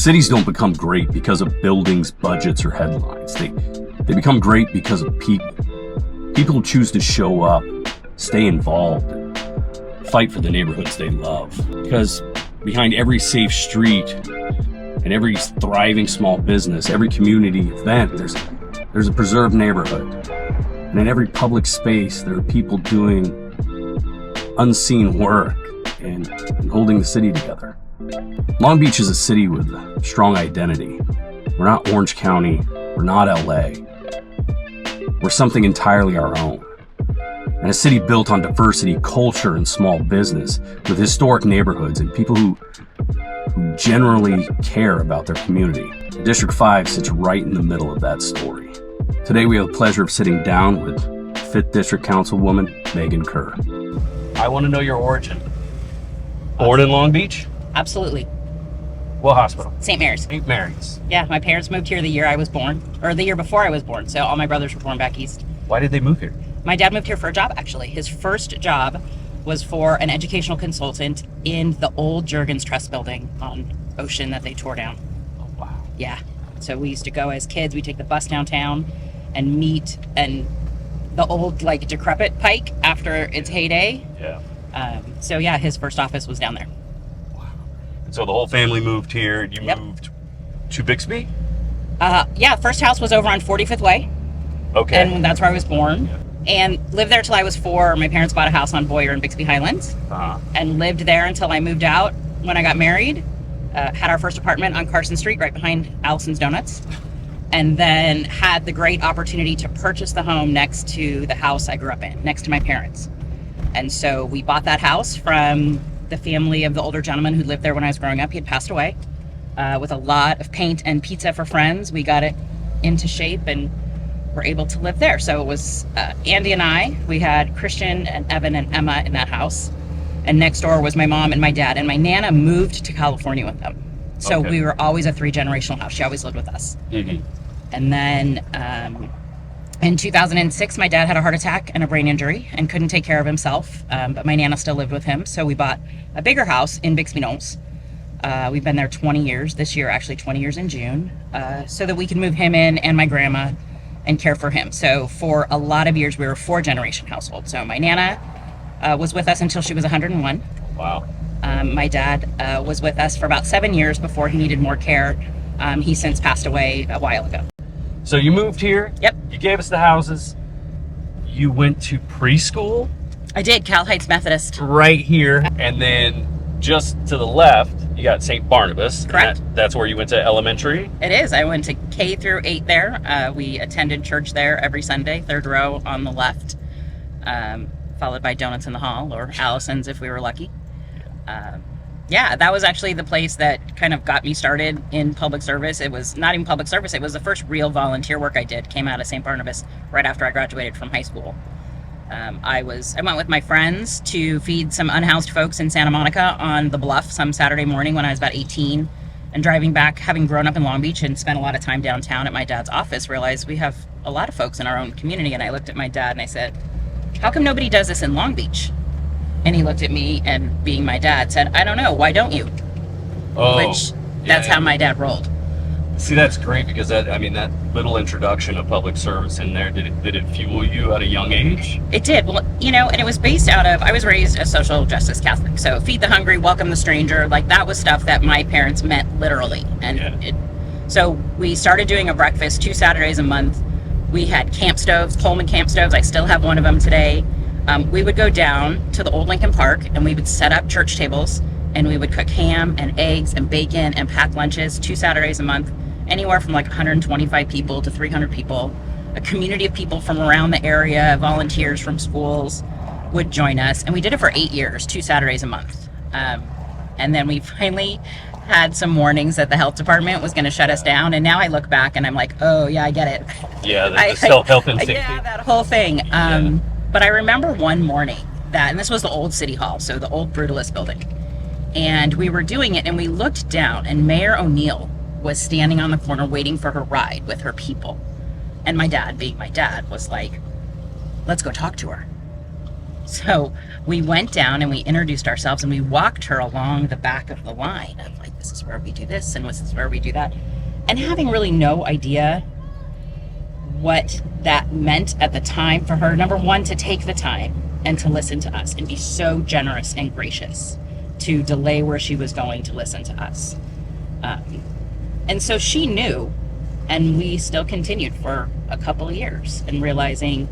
Cities don't become great because of buildings, budgets, or headlines. They become great because of people. People who choose to show up, stay involved, and fight for the neighborhoods they love. Because behind every safe street and every thriving small business, every community event, there's a preserved neighborhood. And in every public space, there are people doing unseen work and holding the city together. Long Beach is a city with a strong identity. We're not Orange County, we're not LA. We're something entirely our own. And a city built on diversity, culture, and small business, with historic neighborhoods and people who generally care about their community. District 5 sits right in the middle of that story. Today we have the pleasure of sitting down with 5th District Councilwoman Megan Kerr. I want to know your origin. Born in Long Beach? Absolutely. What hospital? St. Mary's. St. Mary's. Yeah, my parents moved here the year I was born, or the year before I was born, so all my brothers were born back east. Why did they move here? My dad moved here for a job, actually. His first job was for an educational consultant in the old Juergens Trust building on Ocean that they tore down. Oh, wow. Yeah. So we used to go as kids, we'd take the bus downtown and meet, and the old, like, decrepit Pike after its heyday. Yeah. So yeah, his first office was down there. So the whole family moved here, and you moved to Bixby? Yeah, first house was over on 45th Way. Okay. And that's where I was born. Yeah. And lived there till I was 4. My parents bought a house on Boyer in Bixby Highlands. And lived there until I moved out when I got married. Had our first apartment on Carson Street, right behind Allison's Donuts. And then had the great opportunity to purchase the home next to the house I grew up in, next to my parents. And so we bought that house from the family of the older gentleman who lived there when I was growing up. He had passed away. With a lot of paint and pizza for friends, we got it into shape and were able to live there. So it was Andy and I. We had Christian and Evan and Emma in that house. And next door was my mom and my dad. And my Nana moved to California with them. So we were always a 3-generational house. She always lived with us. Mm-hmm. And then in 2006, my dad had a heart attack and a brain injury and couldn't take care of himself. But my Nana still lived with him. So we bought a bigger house in Bixby Knolls. We've been there 20 years, this year actually 20 years in June, so that we could move him in and my grandma and care for him. So for a lot of years, we were a 4-generation household. So my Nana was with us until she was 101. Wow. My dad was with us for about 7 years before he needed more care. He since passed away a while ago. So you moved here. Yep. You gave us the houses. You went to preschool. I did, Cal Heights Methodist. Right here. And then just to the left, you got St. Barnabas. Correct. That's where you went to elementary? It is. I went to K through 8 there. We attended church there every Sunday, 3rd row on the left, followed by Donuts in the Hall, or Allison's if we were lucky. Yeah, that was actually the place that kind of got me started in public service. It was not even public service. It was the first real volunteer work I did. Came out of St. Barnabas right after I graduated from high school. I went with my friends to feed some unhoused folks in Santa Monica on the Bluff some Saturday morning when I was about 18, and driving back, having grown up in Long Beach and spent a lot of time downtown at my dad's office, realized we have a lot of folks in our own community. And I looked at my dad and I said, how come nobody does this in Long Beach? And he looked at me and, being my dad, said, I don't know, why don't you? That's how my dad rolled. See, that's great, because that little introduction of public service in there, did it fuel you at a young age? It did. Well, and it was based out of, I was raised a social justice Catholic. So feed the hungry, welcome the stranger, like that was stuff that my parents meant literally. And so we started doing a breakfast 2 Saturdays a month. We had camp stoves, Coleman camp stoves. I still have one of them today. We would go down to the old Lincoln Park and we would set up church tables and we would cook ham and eggs and bacon and pack lunches 2 Saturdays a month. Anywhere from like 125 people to 300 people. A community of people from around the area, volunteers from schools would join us. And we did it for 8 years, 2 Saturdays a month. And then we finally had some warnings that the health department was going to shut us down. And now I look back and I'm like, oh yeah, I get it. Yeah, the self-health and safety. Yeah, that whole thing. But I remember one morning and this was the old City Hall, so the old Brutalist building. And we were doing it and we looked down and Mayor O'Neill was standing on the corner waiting for her ride with her people. And my dad, being my dad, was like, let's go talk to her. So we went down and we introduced ourselves and we walked her along the back of the line of like, this is where we do this and this is where we do that. And having really no idea what that meant at the time for her, number one, to take the time and to listen to us and be so generous and gracious to delay where she was going to listen to us. And so she knew, and we still continued for a couple of years, and realizing,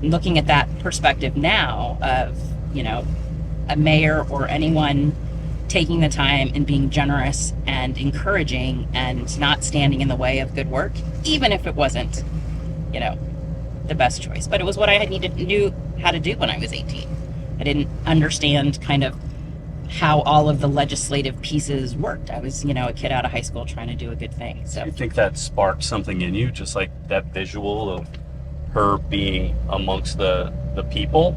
looking at that perspective now of, you know, a mayor or anyone taking the time and being generous and encouraging and not standing in the way of good work, even if it wasn't, you know, the best choice. But it was what I knew how to do when I was 18. I didn't understand kind of how all of the legislative pieces worked. I was, you know, a kid out of high school trying to do a good thing. So Do you think that sparked something in you, just like that visual of her being amongst the people?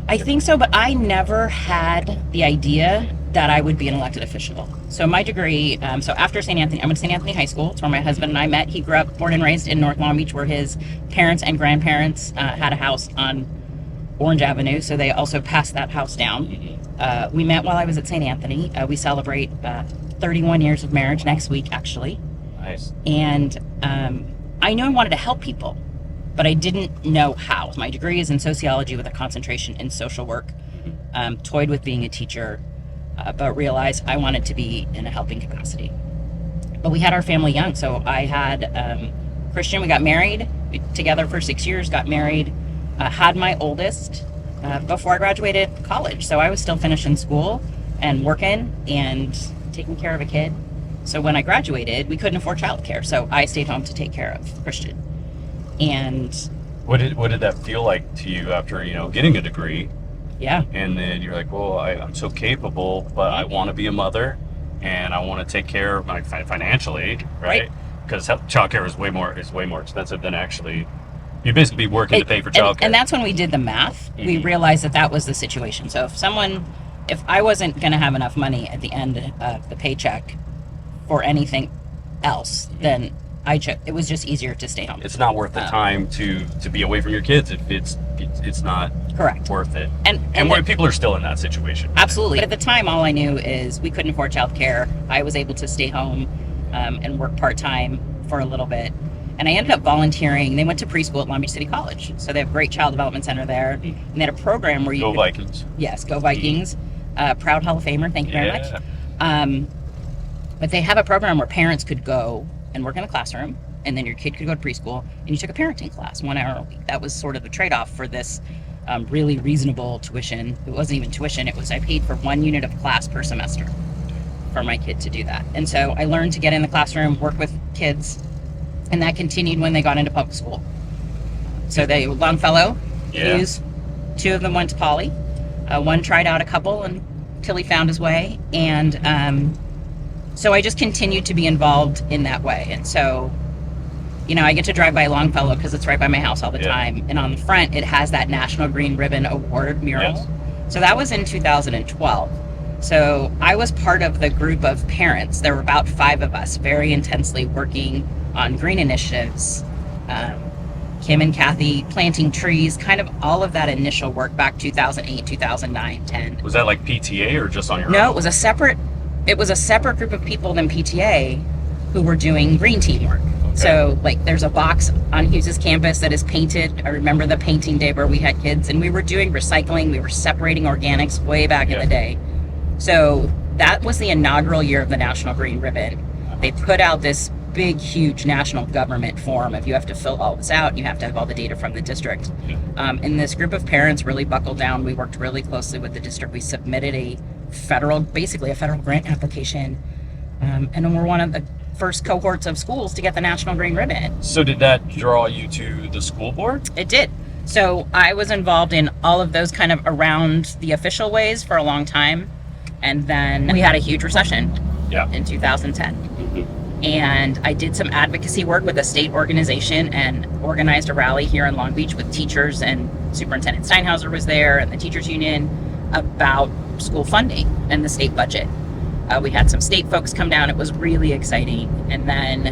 I think so, but I never had the idea that I would be an elected official. So my degree, so after St. Anthony, I went to St. Anthony High School. It's where my husband and I met. He grew up, born and raised in North Long Beach, where his parents and grandparents had a house on Orange Avenue, so they also passed that house down. We met while I was at St. Anthony. We celebrate 31 years of marriage next week, actually. Nice. And I knew I wanted to help people, but I didn't know how. My degree is in sociology with a concentration in social work. Toyed with being a teacher, but realized I wanted to be in a helping capacity. But we had our family young, so I had Christian. We got married together for 6 years, got married, had my oldest before I graduated college. So I was still finishing school and working and taking care of a kid. So when I graduated, we couldn't afford childcare, so I stayed home to take care of Christian. And What did that feel like to you after, you know, getting a degree? yeah, And then you're like, well, I'm so capable, but I want to be a mother, and I want to take care of my financially, right? Because childcare is way more expensive than actually you'd basically be working to pay for childcare. And that's when we did the math. We realized that was the situation. So if I wasn't going to have enough money at the end of the paycheck for anything else, then it was just easier to stay home. It's not worth the time to be away from your kids if it's not correct worth it. And where people are still in that situation. Absolutely. But at the time, all I knew is we couldn't afford childcare. I was able to stay home and work part-time for a little bit. And I ended up volunteering. They went to preschool at Long Beach City College. So they have a great child development center there. And they had a program where you Go Vikings. Yes, go Vikings. Proud Hall of Famer. Thank you very much. But they have a program where parents could go and work in the classroom, and then your kid could go to preschool, and you took a parenting class 1 hour a week. That was sort of the trade-off for this really reasonable tuition. It wasn't even tuition. It was I paid for 1 unit of class per semester for my kid to do that. And so I learned to get in the classroom, work with kids, and that continued when they got into public school. So they Longfellow, Hughes, 2 of them went to Poly. One tried out a couple until he found his way. And so I just continued to be involved in that way. And so, you know, I get to drive by Longfellow because it's right by my house all the time. And on the front, it has that National Green Ribbon Award mural. Yes. So that was in 2012. So I was part of the group of parents. There were about 5 of us very intensely working on green initiatives. Kim and Kathy planting trees, kind of all of that initial work back 2008, 2009, 10. Was that like PTA or just on your own? No, it was a separate group of people than PTA who were doing green team work. Okay. So like there's a box on Hughes's campus that is painted. I remember the painting day where we had kids and we were doing recycling. We were separating organics way back in the day. So that was the inaugural year of the National Green Ribbon. They put out this big, huge national government form of you have to fill all this out. You have to have all the data from the district. And this group of parents really buckled down. We worked really closely with the district. We submitted basically a federal grant application. And then we're one of the first cohorts of schools to get the National Green Ribbon. So did that draw you to the school board? It did. So I was involved in all of those kind of around the official ways for a long time. And then we had a huge recession in 2010. And I did some advocacy work with a state organization and organized a rally here in Long Beach with teachers, and Superintendent Steinhauser was there and the teachers union about school funding and the state budget. We had some state folks come down. It was really exciting. And then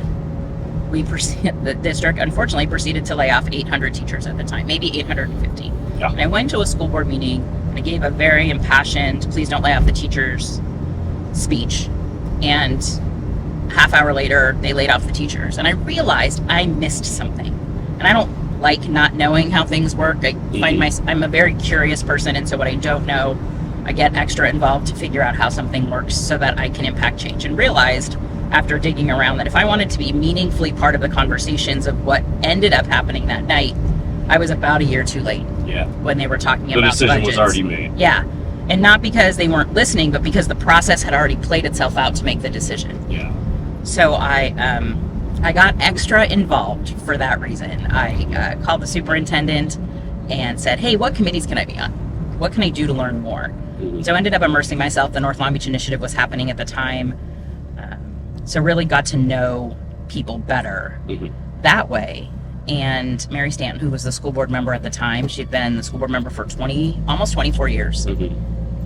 the district unfortunately proceeded to lay off 800 teachers at the time, maybe 850. Yeah. And I went to a school board meeting and I gave a very impassioned, please don't lay off the teachers speech. And half hour later, they laid off the teachers. And I realized I missed something. And I don't like not knowing how things work. I'm a very curious person. And so what I don't know, I get extra involved to figure out how something works so that I can impact change. And realized after digging around that if I wanted to be meaningfully part of the conversations of what ended up happening that night, I was about a year too late. Yeah. When they were talking the about decision budgets. was already made. Yeah. And not because they weren't listening, but because the process had already played itself out to make the decision. Yeah. So I got extra involved for that reason. I called the superintendent and said, hey, what committees can I be on? What can I do to learn more? So I ended up immersing myself. The North Long Beach Initiative was happening at the time. So really got to know people better that way. And Mary Stanton, who was the school board member at the time, she'd been the school board member for almost 24 years.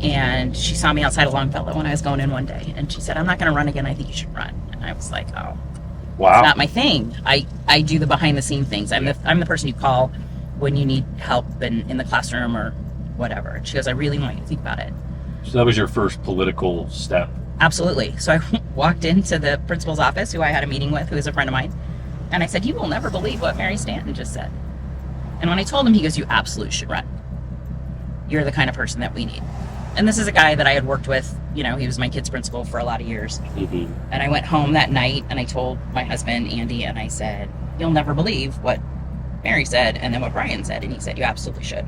And she saw me outside of Longfellow when I was going in one day. And she said, I'm not going to run again. I think you should run. And I was like, oh, wow. It's not my thing. I do the behind the scene things. I'm the person you call when you need help in the classroom or whatever. And she goes, I really want you to think about it. So that was your first political step. Absolutely. So I walked into the principal's office, who I had a meeting with, who is a friend of mine. And I said, you will never believe what Mary Stanton just said. And when I told him, he goes, you absolutely should run. You're the kind of person that we need. And this is a guy that I had worked with, he was my kid's principal for a lot of years. And I went home that night and I told my husband, Andy, and I said, you'll never believe what Mary said and then what Brian said. And he said, you absolutely should.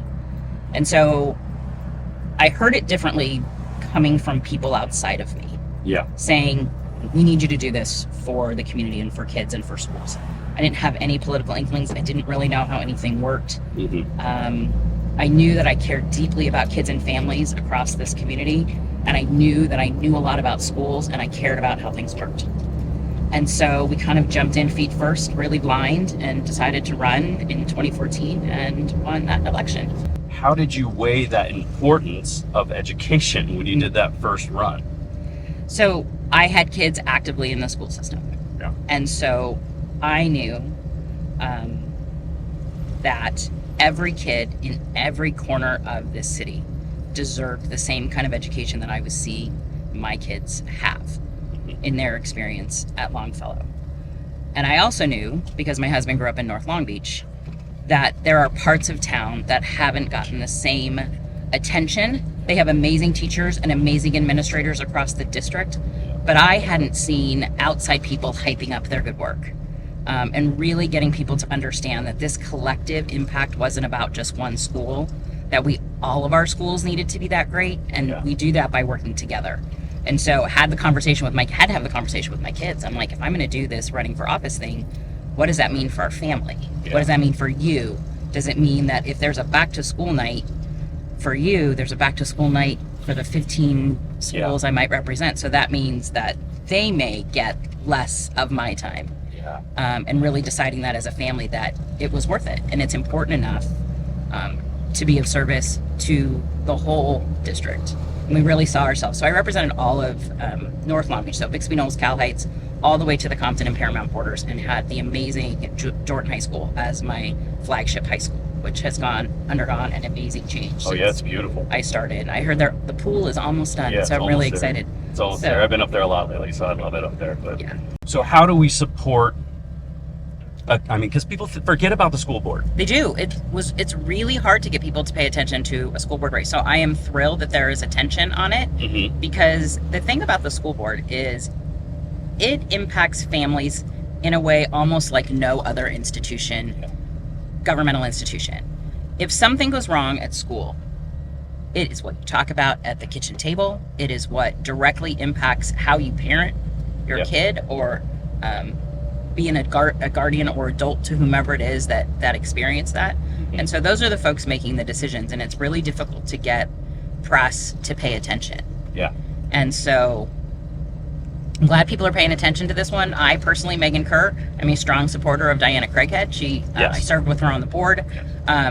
And so I heard it differently coming from people outside of me. Yeah. Saying, we need you to do this for the community and for kids and for schools. I didn't have any political inklings. I didn't really know how anything worked. I knew that I cared deeply about kids and families across this community, and I knew that I knew a lot about schools, and I cared about how things worked. And so we kind of jumped in feet first, really blind, and decided to run in 2014 and won that election. How did you weigh that importance of education when you did that first run? So I had kids actively in the school system. Yeah. And so I knew that every kid in every corner of this city deserved the same kind of education that I was seeing my kids have in their experience at Longfellow. And I also knew, because my husband grew up in North Long Beach, that there are parts of town that haven't gotten the same attention. They have amazing teachers and amazing administrators across the district, but I hadn't seen outside people hyping up their good work. And really getting people to understand that this collective impact wasn't about just one school, that all of our schools needed to be that great, and we do that by working together. And so had to have the conversation with my kids. I'm like, if I'm going to do this running for office thing, what does that mean for our family? What does that mean for you? Does it mean that if there's a back to school night for you, there's a back to school night for the 15 schools I might represent? So that means that they may get less of my time. And really deciding that as a family that it was worth it and it's important enough to be of service to the whole district. And we really saw ourselves. So I represented all of North Long Beach, so Bixby Knolls, Cal Heights, all the way to the Compton and Paramount borders, and had the amazing Jordan High School as my flagship high school, which has undergone an amazing change. Oh yeah, it's beautiful. I started. I heard the pool is almost done, so I'm really excited. It's almost there. I've been up there a lot lately, so I love it up there. But yeah. So how do we support? Because people forget about the school board. They do. It's really hard to get people to pay attention to a school board race. So I am thrilled that there is attention on it, because the thing about the school board is it impacts families in a way almost like no other governmental institution. If something goes wrong at school, it is what you talk about at the kitchen table. It is what directly impacts how you parent your kid, or being a guardian or adult to whomever it is that experienced that. And so those are the folks making the decisions, and it's really difficult to get press to pay attention. Yeah. And so I'm glad people are paying attention to this one. I personally, Megan Kerr, I'm a strong supporter of Diana Craighead. I served with her on the board.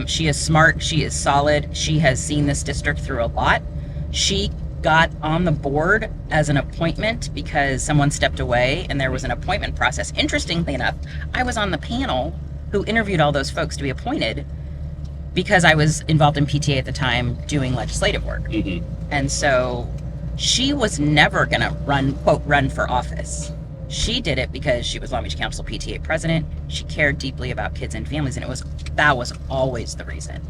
She is smart. She is solid. She has seen this district through a lot. She got on the board as an appointment because someone stepped away, and there was an appointment process. Interestingly enough, I was on the panel who interviewed all those folks to be appointed. because I was involved in PTA at the time doing legislative work. Mm-hmm. And so she was never going to run for office. She did it because she was Long Beach Council PTA president. She cared deeply about kids and families, and that was always the reason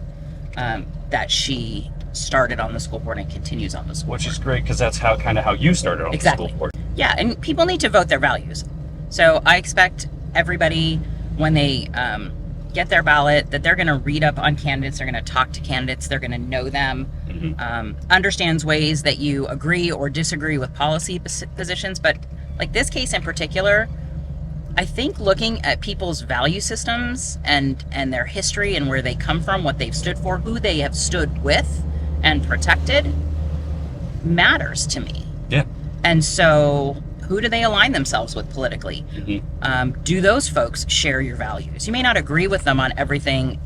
that she started on the school board and continues on the school board. Which is great, because that's how you started on the school board. Yeah, and people need to vote their values. So I expect everybody, when they get their ballot, that they're going to read up on candidates, they're going to talk to candidates, they're going to know them, understands ways that you agree or disagree with policy positions. But like this case in particular, I think looking at people's value systems and their history and where they come from, what they've stood for, who they have stood with and protected matters to me. Yeah. And so who do they align themselves with politically? Do those folks share your values? You may not agree with them on everything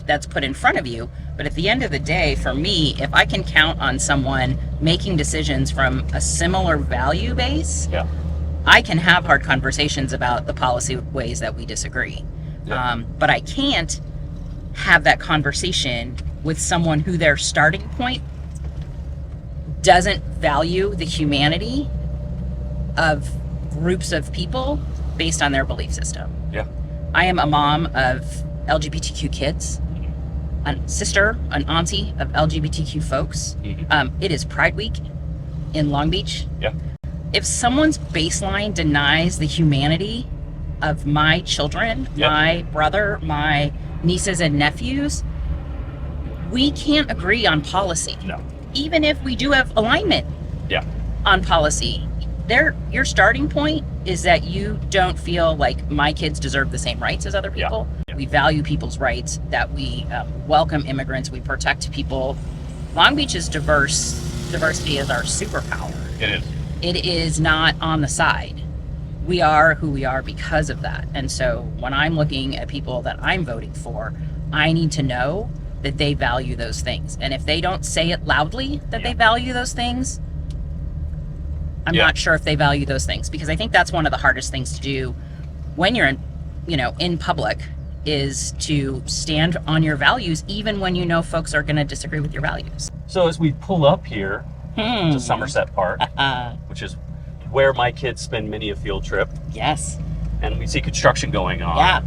that's put in front of you, but at the end of the day, for me, if I can count on someone making decisions from a similar value base, I can have hard conversations about the policy ways that we disagree. But I can't have that conversation with someone who their starting point doesn't value the humanity of groups of people based on their belief system. Yeah. I am a mom of LGBTQ kids, a sister, an auntie of LGBTQ folks. It is Pride Week in Long Beach. Yeah. If someone's baseline denies the humanity of my children, my brother, my nieces and nephews, we can't agree on policy. No. Even if we do have alignment on policy, your starting point is that you don't feel like my kids deserve the same rights as other people. We value people's rights, that we welcome immigrants, we protect people. Long Beach's diversity is our superpower. It is. It is not on the side. We are who we are because of that. And so when I'm looking at people that I'm voting for, I need to know that they value those things. And if they don't say it loudly that they value those things, I'm not sure if they value those things, because I think that's one of the hardest things to do when you're in public, is to stand on your values even when you know folks are going to disagree with your values. So as we pull up here to Somerset Park, which is where my kids spend many a field trip. Yes. And we see construction going on. Yeah.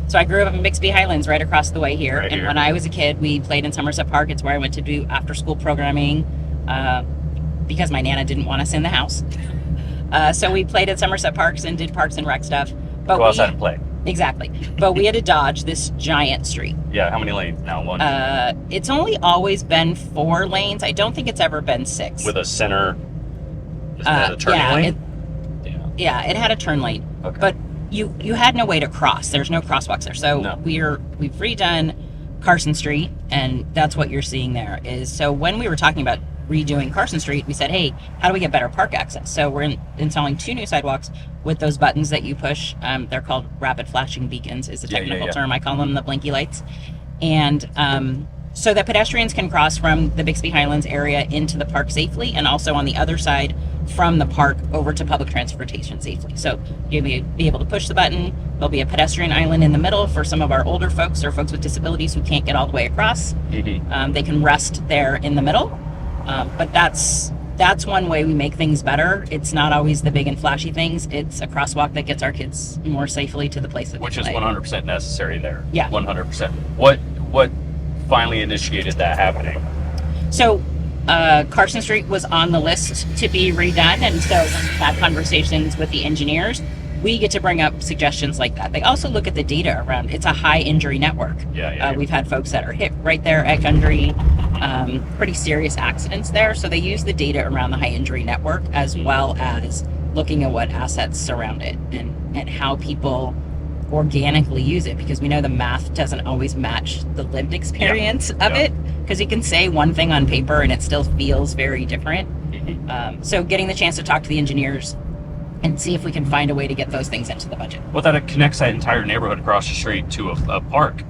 So I grew up in Bixby Highlands, right across the way here. Right and here. When I was a kid, we played in Somerset Park. It's where I went to do after-school programming because my Nana didn't want us in the house. So we played at Somerset Parks and did Parks and Rec stuff. But Go outside and play. Exactly. But we had to dodge this giant street. Yeah, how many lanes now? One? It's only always been 4 lanes. I don't think it's ever been 6. With a center, is that a turning lane? Yeah, it had a turn lane. Okay. But you had no way to cross. There's no crosswalks there. So we've redone Carson Street, and that's what you're seeing there. So when we were talking about redoing Carson Street, we said, hey, how do we get better park access? So we're installing 2 new sidewalks with those buttons that you push. They're called rapid flashing beacons is the technical term. I call them the blinky lights. And so that pedestrians can cross from the Bixby Highlands area into the park safely, and also on the other side from the park over to public transportation safely. So you'll be able to push the button. There'll be a pedestrian island in the middle for some of our older folks or folks with disabilities who can't get all the way across. They can rest there in the middle. But that's one way we make things better. It's not always the big and flashy things. It's a crosswalk that gets our kids more safely to the place that Which they is play. 100% necessary there. Yeah. 100%. What finally initiated that happening? So Carson Street was on the list to be redone, and so when we had conversations with the engineers, we get to bring up suggestions like that. They also look at the data around. It's a high injury network. We've had folks that are hit right there at Gundry, pretty serious accidents there. So they use the data around the high injury network, as well as looking at what assets surround it and how people organically use it, because we know the math doesn't always match the lived experience of it, because you can say one thing on paper and it still feels very different. So getting the chance to talk to the engineers and see if we can find a way to get those things into the budget. Well, that it connects that entire neighborhood across the street to a park.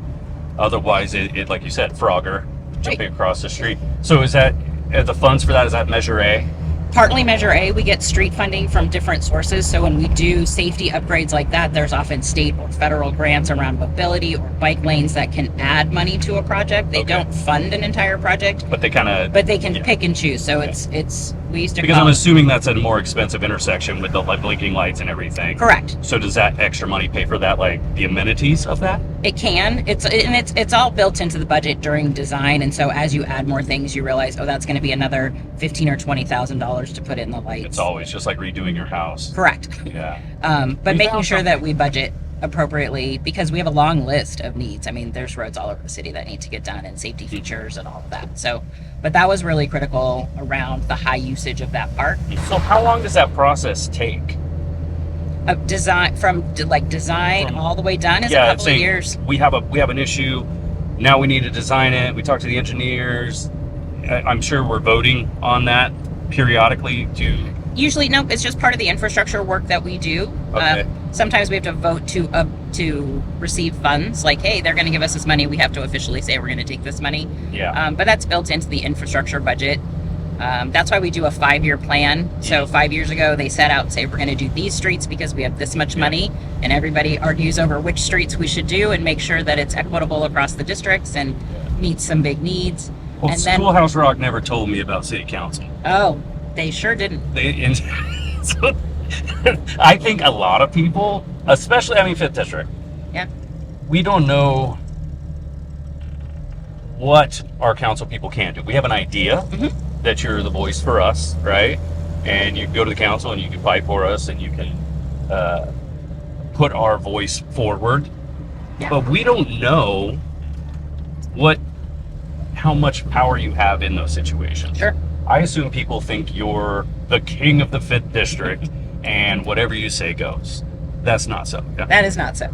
Otherwise, it like you said, Frogger jumping across the street. So is that the funds for that? Is that Measure A? Partly Measure A, we get street funding from different sources. So when we do safety upgrades like that, there's often state or federal grants around mobility or bike lanes that can add money to a project. They don't fund an entire project, But they kind of. but they can pick and choose. So it's we used to Because call I'm assuming that's a more expensive intersection with the blinking lights and everything. correct. So does that extra money pay for that, like the amenities of that? It can. It's all built into the budget during design, and so as you add more things, you realize, oh, that's going to be another $15,000 or $20,000 to put in the lights. It's always just like redoing your house. Correct. Yeah. But We making found sure something. that we budget appropriately, because we have a long list of needs. I mean, there's roads all over the city that need to get done, and safety features and all of that. So, but that was really critical around the high usage of that park. So how long does that process take? Design From- all the way done is a couple of years. we have an issue. Now we need to design it. We talk to the engineers. I'm sure we're voting on that periodically to. Usually, no, it's just part of the infrastructure work that we do. Okay. Sometimes we have to vote to receive funds. Like, hey, they're going to give us this money. We have to officially say we're going to take this money. Yeah. But that's built into the infrastructure budget. That's why we do a 5-year plan. So 5 years ago, they set out and say we're going to do these streets because we have this much money, and everybody argues over which streets we should do and make sure that it's equitable across the districts and meets some big needs. Well, and then, Schoolhouse Rock never told me about city council. oh, they sure didn't. So, I think a lot of people, especially, I mean, 5th District, Yeah. we don't know what our council people can do. We have an idea that you're the voice for us, right? And you can go to the council and you can fight for us and you can put our voice forward. Yeah. But we don't know how much power you have in those situations. Sure. I assume people think you're the king of the 5th District and whatever you say goes. That's not so. Yeah. That is not so.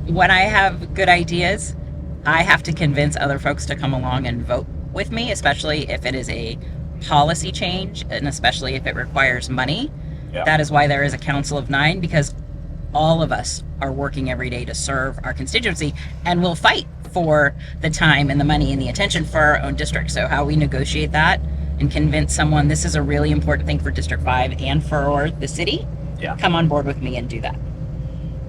When I have good ideas, I have to convince other folks to come along and vote with me, especially if it is a policy change and especially if it requires money. Yeah. That is why there is a council of 9, because all of us are working every day to serve our constituency, and we'll fight for the time and the money and the attention for our own district. So how we negotiate that and convince someone this is a really important thing for District 5 and for the city, Yeah. come on board with me and do that.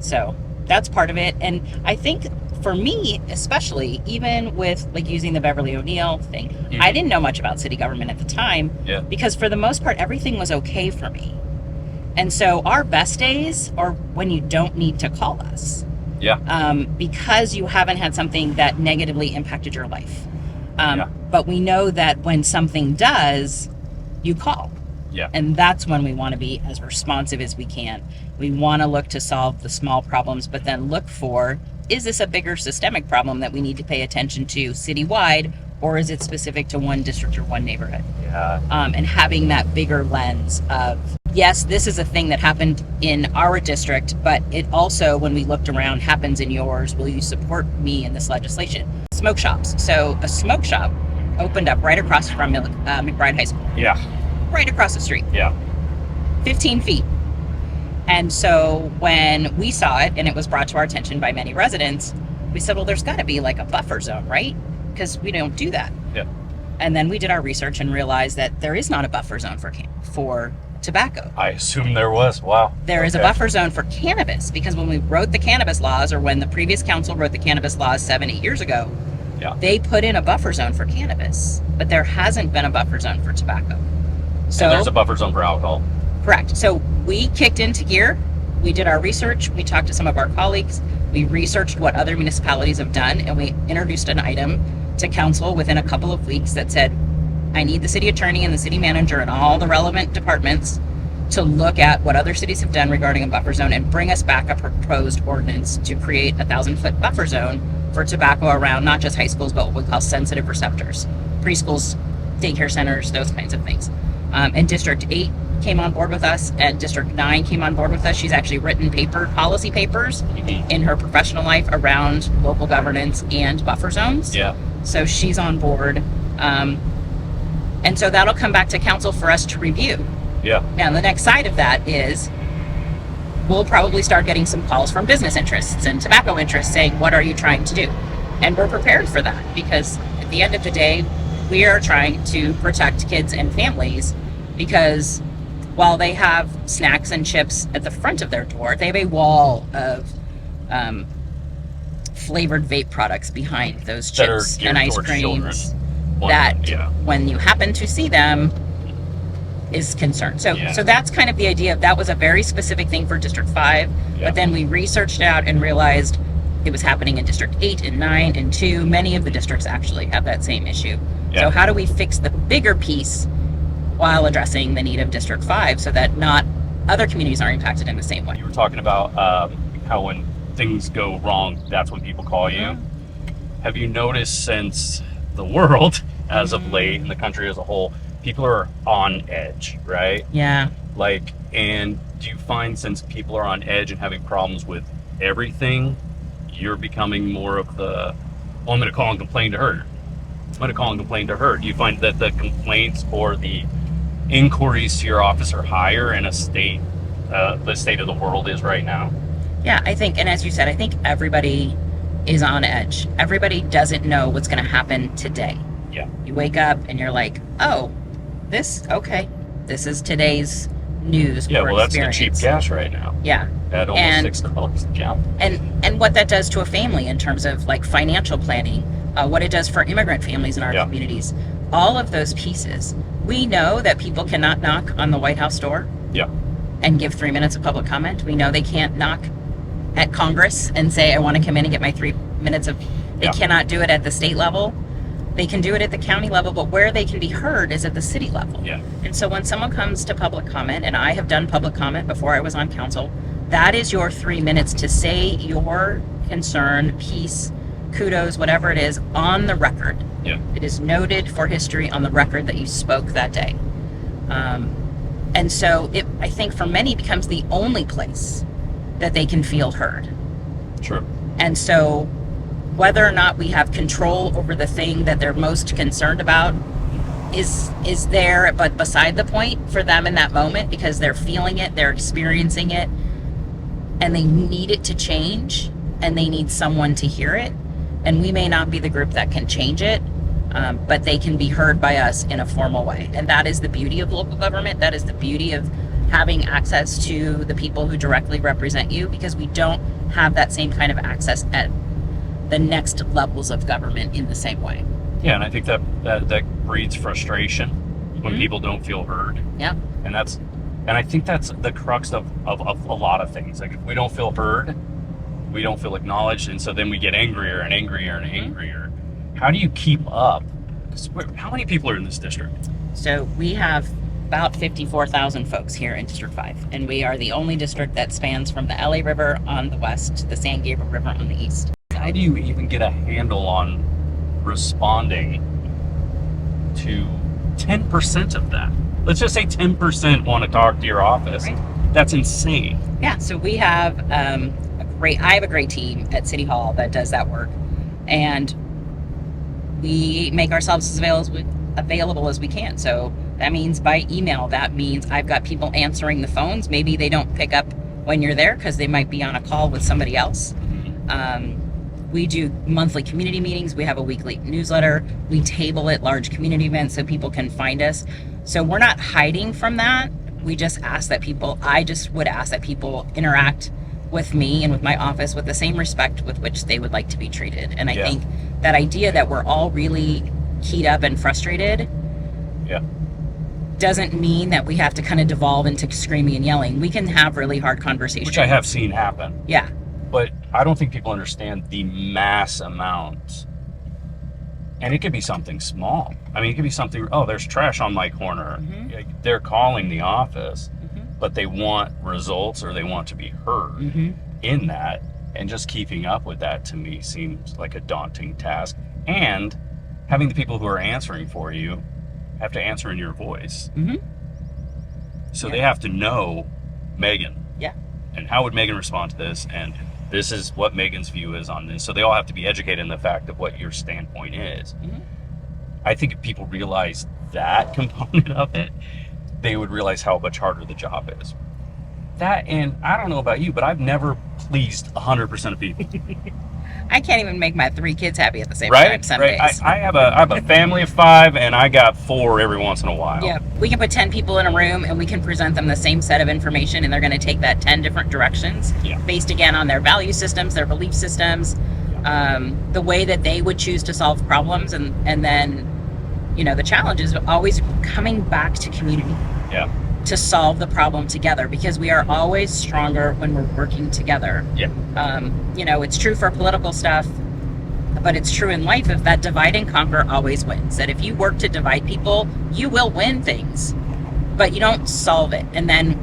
So that's part of it. And I think for me, especially, even with like using the Beverly O'Neill thing, I didn't know much about city government at the time, Yeah. because for the most part, everything was okay for me. And so our best days are when you don't need to call us, Yeah. because you haven't had something that negatively impacted your life. Yeah. But we know that when something does, you call. Yeah. And that's when we want to be as responsive as we can. We want to look to solve the small problems, but then look for, is this a bigger systemic problem that we need to pay attention to citywide, or is it specific to one district or one neighborhood? Yeah. And having that bigger lens of, yes, this is a thing that happened in our district, but it also, when we looked around, happens in yours. Will you support me in this legislation? Smoke shops. So a smoke shop opened up right across from McBride High School, Yeah. right across the street, Yeah. 15 feet. And so when we saw it and it was brought to our attention by many residents, we said, well, there's got to be like a buffer zone, right? Because we don't do that. Yeah. And then we did our research and realized that there is not a buffer zone for tobacco. I assume there was. Wow. There is a Okay. buffer zone for cannabis, because when we wrote the cannabis laws, or when the previous council wrote the cannabis laws 7-8 years ago, Yeah. they put in a buffer zone for cannabis, but there hasn't been a buffer zone for tobacco. So And there's a buffer zone for alcohol. correct. So we kicked into gear. We did our research. We talked to some of our colleagues. We researched what other municipalities have done, and we introduced an item to council within a couple of weeks that said, I need the city attorney and the city manager and all the relevant departments to look at what other cities have done regarding a buffer zone and bring us back a proposed ordinance to create a 1,000-foot buffer zone for tobacco around not just high schools, but what we call sensitive receptors, preschools, daycare centers, those kinds of things. And District 8 came on board with us, and District 9 came on board with us. She's actually written policy papers in her professional life around local governance and buffer zones. Yeah. So she's on board. And so that'll come back to council for us to review. Yeah. Now, the next side of that is we'll probably start getting some calls from business interests and tobacco interests saying, what are you trying to do? And we're prepared for that, because at the end of the day, we are trying to protect kids and families, because while they have snacks and chips at the front of their door, they have a wall of flavored vape products behind those That are chips geared and ice towards creams children. that Yeah. when you happen to see them is concerned. So Yeah. so that's kind of the idea of that was a very specific thing for District 5, Yeah. but then we researched it out and realized it was happening in District 8 and 9 and 2. Many of the districts actually have that same issue. Yeah. So how do we fix the bigger piece while addressing the need of District 5 so that not other communities are impacted in the same way? You were talking about how when things go wrong, that's when people call you. Have you noticed since the world, as of late, and the country as a whole, people are on edge, right? Yeah. Like, and do you find since people are on edge and having problems with everything, you're becoming more of the, well, I'm going to call and complain to her. I'm going to call and complain to her. Do you find that the complaints or the inquiries to your office are higher in a state, the state of the world is right now? Yeah, I think, and as you said, I think everybody is on edge. Everybody doesn't know what's going to happen today. Yeah. You wake up and you're like, oh, this is today's news. Yeah, or well, that's the experience. cheap gas right now. Yeah. At almost $6 a gallon. And what that does to a family in terms of like financial planning, what it does for immigrant families in our communities, all of those pieces. We know that people cannot knock on the White House door and give 3 minutes of public comment. We know they can't knock at Congress and say, I want to come in and get my 3 minutes of, they cannot do it at the state level. They can do it at the county level, but where they can be heard is at the city level. Yeah. And so when someone comes to public comment, and I have done public comment before I was on council, that is your 3 minutes to say your concern, piece, kudos, whatever it is, on the record. Yeah. It is noted for history on the record that you spoke that day. And so it, I think for many, becomes the only place that they can feel heard. Sure. And so whether or not we have control over the thing that they're most concerned about is there, but beside the point for them in that moment, because they're feeling it, they're experiencing it, and they need it to change, and they need someone to hear it. And we may not be the group that can change it, but they can be heard by us in a formal way. And that is the beauty of local government. That is the beauty of having access to the people who directly represent you, because we don't have that same kind of access at the next levels of government in the same way. Yeah, and I think that breeds frustration when people don't feel heard. Yeah. And I think that's the crux of a lot of things. Like, if we don't feel heard, we don't feel acknowledged, and so then we get angrier and angrier and angrier. How do you keep up? How many people are in this district? So we have about 54,000 folks here in District 5, and we are the only district that spans from the LA River on the west to the San Gabriel River on the east. How do you even get a handle on responding to 10% of that? Let's just say 10% want to talk to your office. Right. That's insane. Yeah, so we have I have a great team at City Hall that does that work, and we make ourselves as available as we can. So that means by email, that means I've got people answering the phones. Maybe they don't pick up when you're there because they might be on a call with somebody else. We do monthly community meetings. We have a weekly newsletter. We table at large community events so people can find us. So we're not hiding from that. We just ask that I just would ask that people interact with me and with my office with the same respect with which they would like to be treated. And I think that idea that we're all really keyed up and frustrated doesn't mean that we have to kind of devolve into screaming and yelling. We can have really hard conversations. Which I have seen happen. Yeah. But I don't think people understand the mass amount. And it could be something small. I mean, it could be something, oh, there's trash on my corner. They're calling the office, but they want results or they want to be heard in that. And just keeping up with that, to me, seems like a daunting task. And having the people who are answering for you have to answer in your voice. So they have to know Megan. Yeah. And how would Megan respond to this? And this is what Megan's view is on this. So they all have to be educated in the fact of what your standpoint is. I think if people realize that component of it, they would realize how much harder the job is. That, and I don't know about you, but I've never pleased 100% of people. I can't even make my 3 kids happy at the same Right? time some Right. days. I have a family of 5, and I got 4 every once in a while. Yeah, we can put 10 people in a room and we can present them the same set of information, and they're going to take that 10 different directions Yeah. based again on their value systems, their belief systems, the way that they would choose to solve problems. And then, the challenge is always coming back to community Yeah. to solve the problem together, because we are always stronger when we're working together. Yeah. It's true for political stuff, but it's true in life. If that divide and conquer always wins, that if you work to divide people, you will win things, but you don't solve it. And then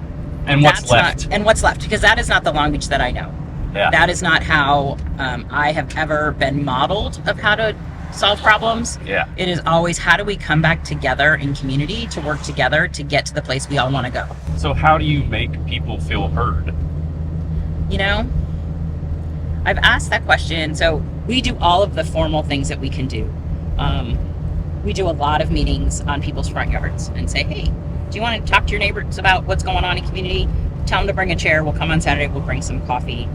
what's left? What's left? Because that is not the Long Beach that I know. Yeah. That is not how I have ever been modeled of how to solve problems. Yeah. It is always, how do we come back together in community to work together to get to the place we all want to go? So how do you make people feel heard? I've asked that question. So we do all of the formal things that we can do. We do a lot of meetings on people's front yards and say, hey, do you want to talk to your neighbors about what's going on in community? Tell them to bring a chair. We'll come on Saturday. We'll bring some coffee.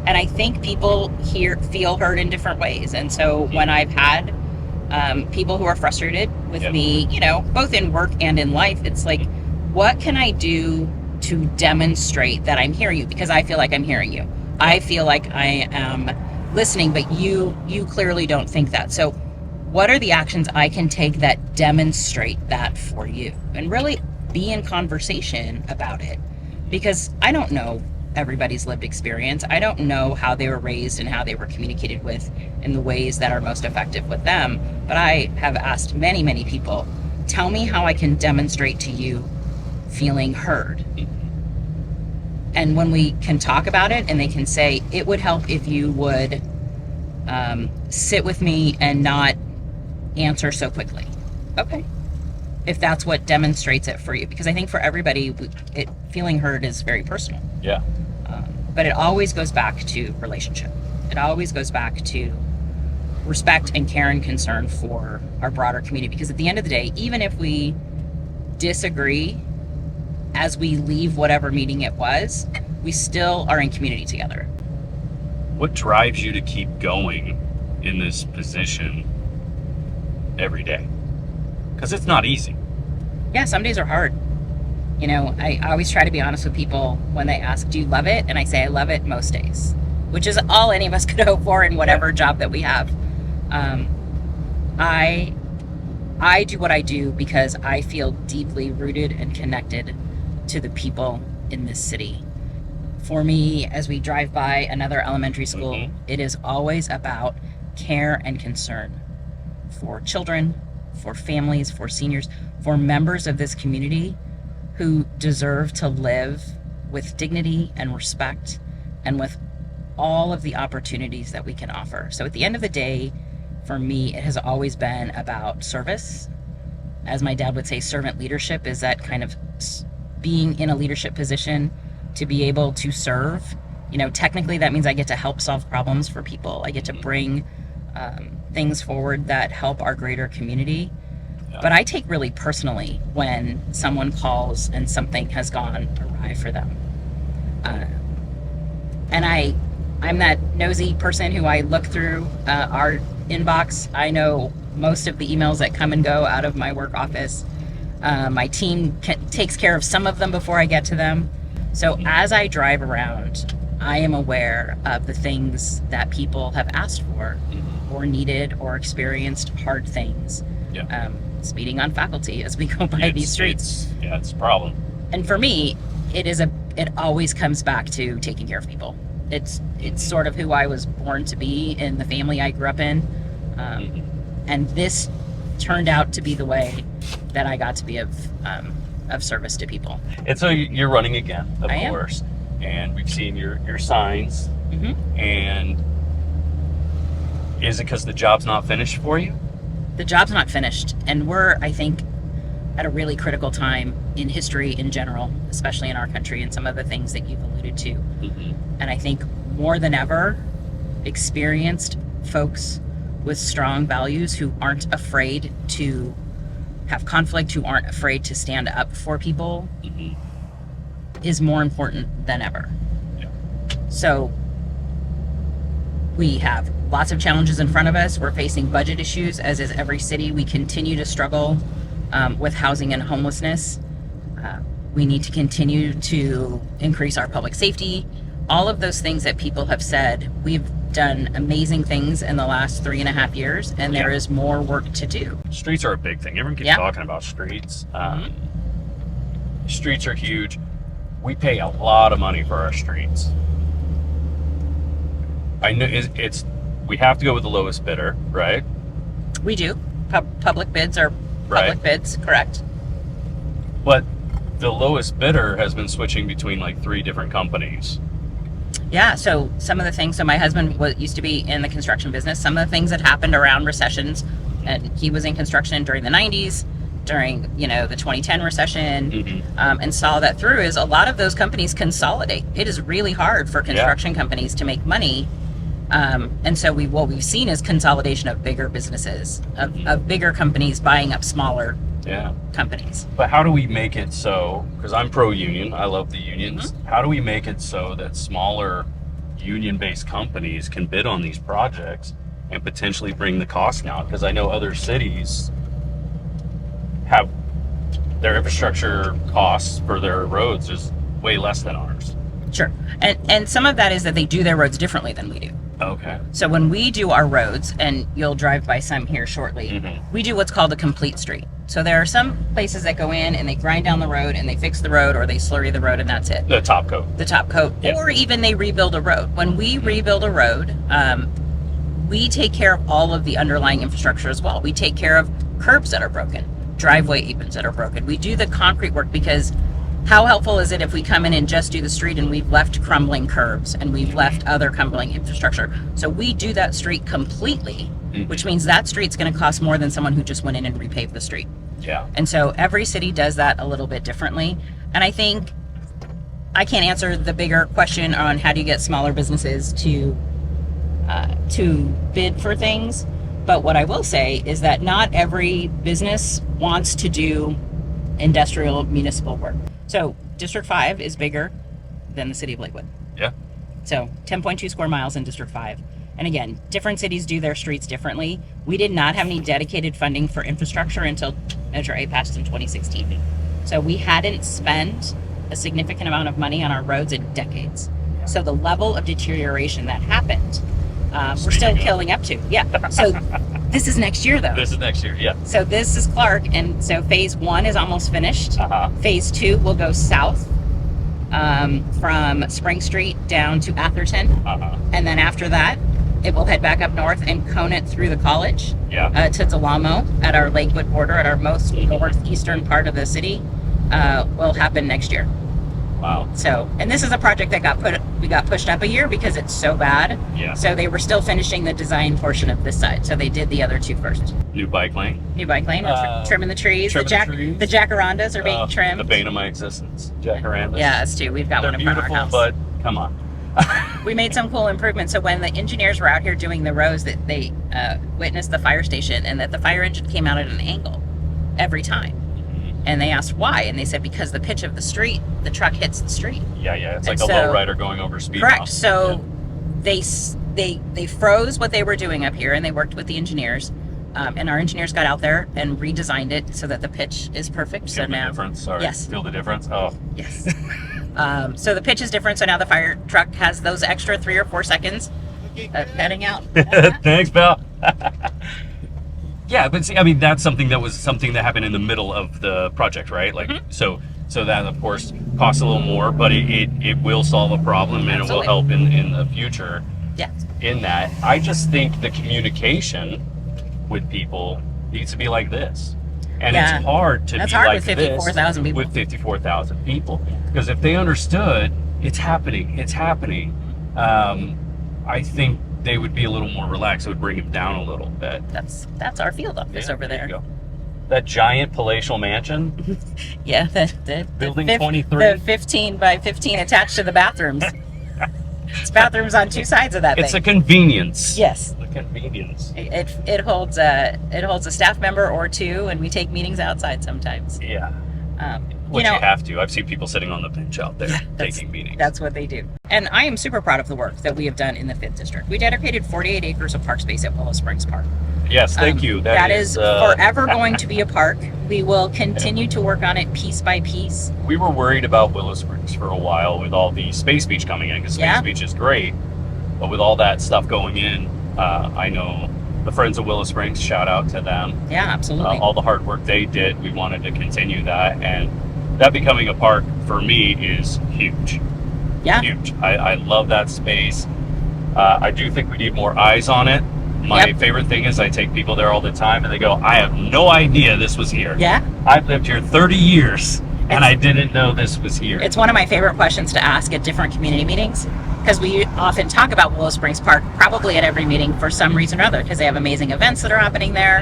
And I think people feel heard in different ways. And so when I've had people who are frustrated with me, both in work and in life, it's like, what can I do to demonstrate that I'm hearing you? Because I feel like I'm hearing you. I feel like I am listening, but you clearly don't think that. So what are the actions I can take that demonstrate that for you? And really be in conversation about it. Because I don't know everybody's lived experience. I don't know how they were raised and how they were communicated with in the ways that are most effective with them. But I have asked many, many people, tell me how I can demonstrate to you feeling heard. And when we can talk about it and they can say, it would help if you would sit with me and not answer so quickly. Okay. If that's what demonstrates it for you. Because I think for everybody, feeling heard is very personal. Yeah. But it always goes back to relationship. It always goes back to respect and care and concern for our broader community. Because at the end of the day, even if we disagree as we leave whatever meeting it was, we still are in community together. What drives you to keep going in this position every day? Because it's not easy. Yeah, some days are hard. I always try to be honest with people when they ask, do you love it? And I say, I love it most days, which is all any of us could hope for in whatever job that we have. I do what I do because I feel deeply rooted and connected to the people in this city. For me, as we drive by another elementary school, it is always about care and concern for children, for families, for seniors, for members of this community who deserve to live with dignity and respect and with all of the opportunities that we can offer. So at the end of the day, for me, it has always been about service. As my dad would say, servant leadership is that kind of being in a leadership position to be able to serve. Technically that means I get to help solve problems for people. I get to bring things forward that help our greater community. But I take really personally when someone calls and something has gone awry for them. And I'm that nosy person who I look through our inbox. I know most of the emails that come and go out of my work office. My team takes care of some of them before I get to them. So as I drive around, I am aware of the things that people have asked for or needed or experienced hard things. Yeah. Speeding on faculty as we go by these streets. It's a problem. And for me, it always comes back to taking care of people. It's sort of who I was born to be in the family I grew up in. And this turned out to be the way that I got to be of service to people. And so you're running again, of I course. And we've seen your signs. And is it because the job's not finished for you? The job's not finished, and we're, I think, at a really critical time in history in general, especially in our country, and some of the things that you've alluded to. And I think more than ever, experienced folks with strong values who aren't afraid to have conflict, who aren't afraid to stand up for people, is more important than ever. So We have lots of challenges in front of us. We're facing budget issues, as is every city. We continue to struggle with housing and homelessness. We need to continue to increase our public safety. All of those things that people have said, we've done amazing things in the last 3.5 years, and there is more work to do. Streets are a big thing. Everyone keeps talking about streets. Streets are huge. We pay a lot of money for our streets. I know it's we have to go with the lowest bidder, right? We do. Public bids are public bids, correct. But the lowest bidder has been switching between like 3 different companies. Yeah, so some of the things, so my husband used to be in the construction business. Some of the things that happened around recessions, and he was in construction during the 90s, during, the 2010 recession, and saw that through, is a lot of those companies consolidate. It is really hard for construction companies to make money. And so what we've seen is consolidation of bigger businesses, of bigger companies buying up smaller companies. But how do we make it so, because I'm pro-union, I love the unions, how do we make it so that smaller union-based companies can bid on these projects and potentially bring the cost down? Because I know other cities have their infrastructure costs for their roads is way less than ours. Sure. And some of that is that they do their roads differently than we do. Okay. So when we do our roads, and you'll drive by some here shortly, we do what's called a complete street. So there are some places that go in and they grind down the road and they fix the road, or they slurry the road, and that's it. The top coat. The top coat. Yep. Or even they rebuild a road. When we rebuild a road, we take care of all of the underlying infrastructure as well. We take care of curbs that are broken, driveway aprons that are broken. We do the concrete work, because how helpful is it if we come in and just do the street and we've left crumbling curbs and we've left other crumbling infrastructure? So we do that street completely, which means that street's going to cost more than someone who just went in and repaved the street. Yeah. And so every city does that a little bit differently. And I think I can't answer the bigger question on how do you get smaller businesses to bid for things. But what I will say is that not every business wants to do industrial municipal work. So District 5 is bigger than the city of Lakewood. Yeah. So 10.2 square miles in District 5. And again, different cities do their streets differently. We did not have any dedicated funding for infrastructure until Measure A passed in 2016. So we hadn't spent a significant amount of money on our roads in decades. So the level of deterioration that happened, we're still killing up to. Yeah. So this is next year, though. This is next year, yeah. So this is Clark, and so phase 1 is almost finished. Phase 2 will go south from Spring Street down to Atherton. And then after that, it will head back up north and cone it through the college to Delamo at our Lakewood border, at our most northeastern part of the city, will happen next year. Wow. So, and this is a project that we got pushed up a year because it's so bad. Yeah. So they were still finishing the design portion of this side. So they did the other 2 first. New bike lane. New bike lane. Trimming the trees. The jacarandas are being trimmed. The bane of my existence. Jacarandas. Yeah, us too. We've got They're one in front of our house. but come on. We made some cool improvements. So when the engineers were out here doing the roads, that they witnessed the fire station, and that the fire engine came out at an angle every time. And they asked why, and they said because the pitch of the street, the truck hits the street. Yeah, it's like a lowrider going over speed. Correct. Bumps. So they froze what they were doing up here, and they worked with the engineers, and our engineers got out there and redesigned it so that the pitch is perfect. Feel the difference? Sorry. Yes. Feel the difference? Oh. Yes. So the pitch is different. So now the fire truck has those extra 3 or 4 seconds of heading out. Thanks, Bill. Yeah, but see, I mean, that's something that happened in the middle of the project, right? Like, so that of course costs a little more, but it will solve a problem, and Absolutely. it will help in the future. Yeah. In that, I just think the communication with people needs to be like this, and it's hard to That's be hard like with 54,000 people. With 54,000 people, because if they understood it's happening, I think they would be a little more relaxed. It would bring it down a little bit. That's our field office over there. You go. That giant palatial mansion. Yeah, the Building the 23. The 15 by 15 attached to the bathrooms. It's bathrooms on 2 sides of that thing. It's a convenience. Yes. The convenience. It holds a staff member or 2, and we take meetings outside sometimes. Yeah. Which you have to. I've seen people sitting on the bench out there taking meetings. That's what they do. And I am super proud of the work that we have done in the 5th District. We dedicated 48 acres of park space at Willow Springs Park. Yes, thank you. That is forever going to be a park. We will continue to work on it piece by piece. We were worried about Willow Springs for a while with all the Space Beach coming in, because Space Beach is great. But with all that stuff going in, I know the Friends of Willow Springs, shout out to them. Yeah, absolutely. All the hard work they did, we wanted to continue that. And that becoming a park, for me, is huge. Yeah. Huge. I love that space. I do think we need more eyes on it. My favorite thing is I take people there all the time and they go, I have no idea this was here. Yeah. I've lived here 30 years and I didn't know this was here. It's one of my favorite questions to ask at different community meetings, because we often talk about Willow Springs Park probably at every meeting for some reason or other, because they have amazing events that are happening there.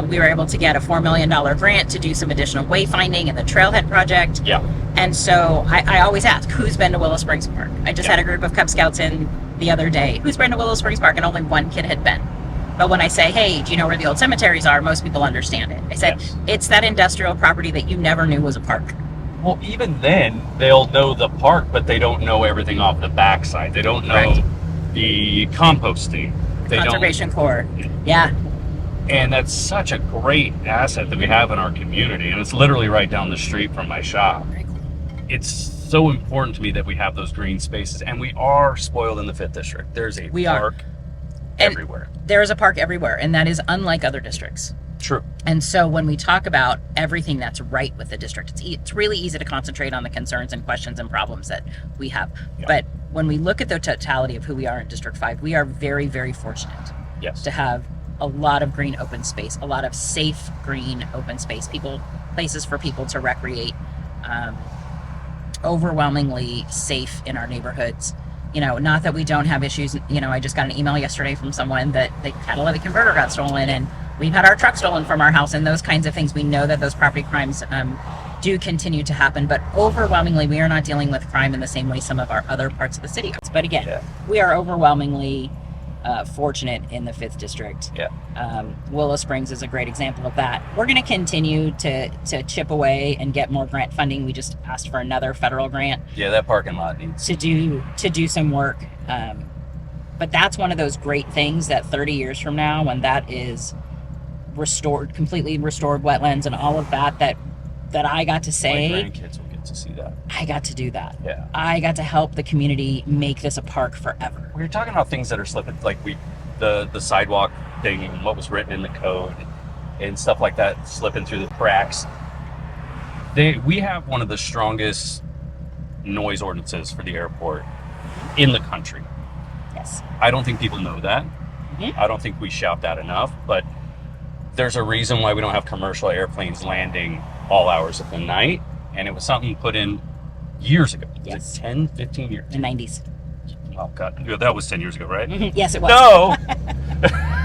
We were able to get a $4 million grant to do some additional wayfinding in the Trailhead project. Yeah. And so I always ask, who's been to Willow Springs Park? I just had a group of Cub Scouts in the other day. Who's been to Willow Springs Park? And only one kid had been. But when I say, hey, do you know where the old cemeteries are? Most people understand it. I said, it's that industrial property that you never knew was a park. Well, even then, they'll know the park, but they don't know everything off the backside. They don't know the composting. Conservation Corps. Yeah. And that's such a great asset that we have in our community. And it's literally right down the street from my shop. It's so important to me that we have those green spaces. And we are spoiled in the 5th District. There's a park everywhere. There is a park everywhere, and that is unlike other districts. True. And so when we talk about everything that's right with the district, it's really easy to concentrate on the concerns and questions and problems that we have. Yeah. But when we look at the totality of who we are in District 5, we are very, very fortunate to have a lot of green open space, a lot of safe green open space, places for people to recreate, overwhelmingly safe in our neighborhoods. You know, not that we don't have issues. You know, I just got an email yesterday from someone that the catalytic converter got stolen, and we've had our truck stolen from our house, and those kinds of things. We know that those property crimes do continue to happen, but overwhelmingly we are not dealing with crime in the same way some of our other parts of the city are. But again, we are overwhelmingly fortunate in the 5th District. Willow Springs is a great example of that. We're going to continue to chip away and get more grant funding. We just asked for another federal grant. Yeah, that parking lot needs to do some work. But that's one of those great things that 30 years from now, when that is restored, completely restored wetlands and all of that I got to say. My grandkids will get to see that. I got to do that. Yeah. I got to help the community make this a park forever. We were talking about things that are slipping, like the sidewalk thing, and what was written in the code and stuff like that slipping through the cracks. We have one of the strongest noise ordinances for the airport in the country. Yes. I don't think people know that. I don't think we shout that enough, but there's a reason why we don't have commercial airplanes landing all hours of the night, and it was something put in years ago. Yes. Was it 10, 15 years? The 90s. Oh, God. Yeah, that was 10 years ago, right? Yes, it was. No!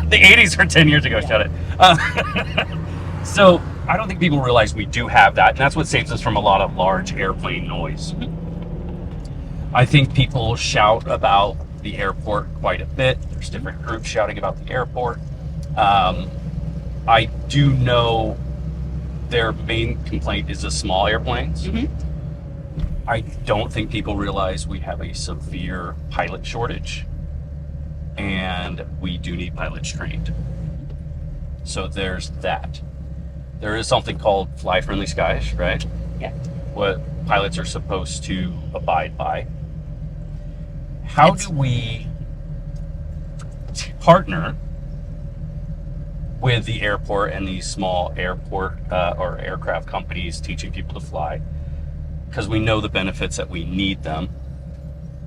The 80s are 10 years ago, shut it. So I don't think people realize we do have that, and that's what saves us from a lot of large airplane noise. I think people shout about the airport quite a bit. There's different groups shouting about the airport. I do know their main complaint is the small airplanes. I don't think people realize we have a severe pilot shortage, and we do need pilots trained. So there's that. There is something called Fly Friendly Skies, right? Yeah. What pilots are supposed to abide by. How do we partner with the airport and these small airport or aircraft companies teaching people to fly? Because we know the benefits that we need them.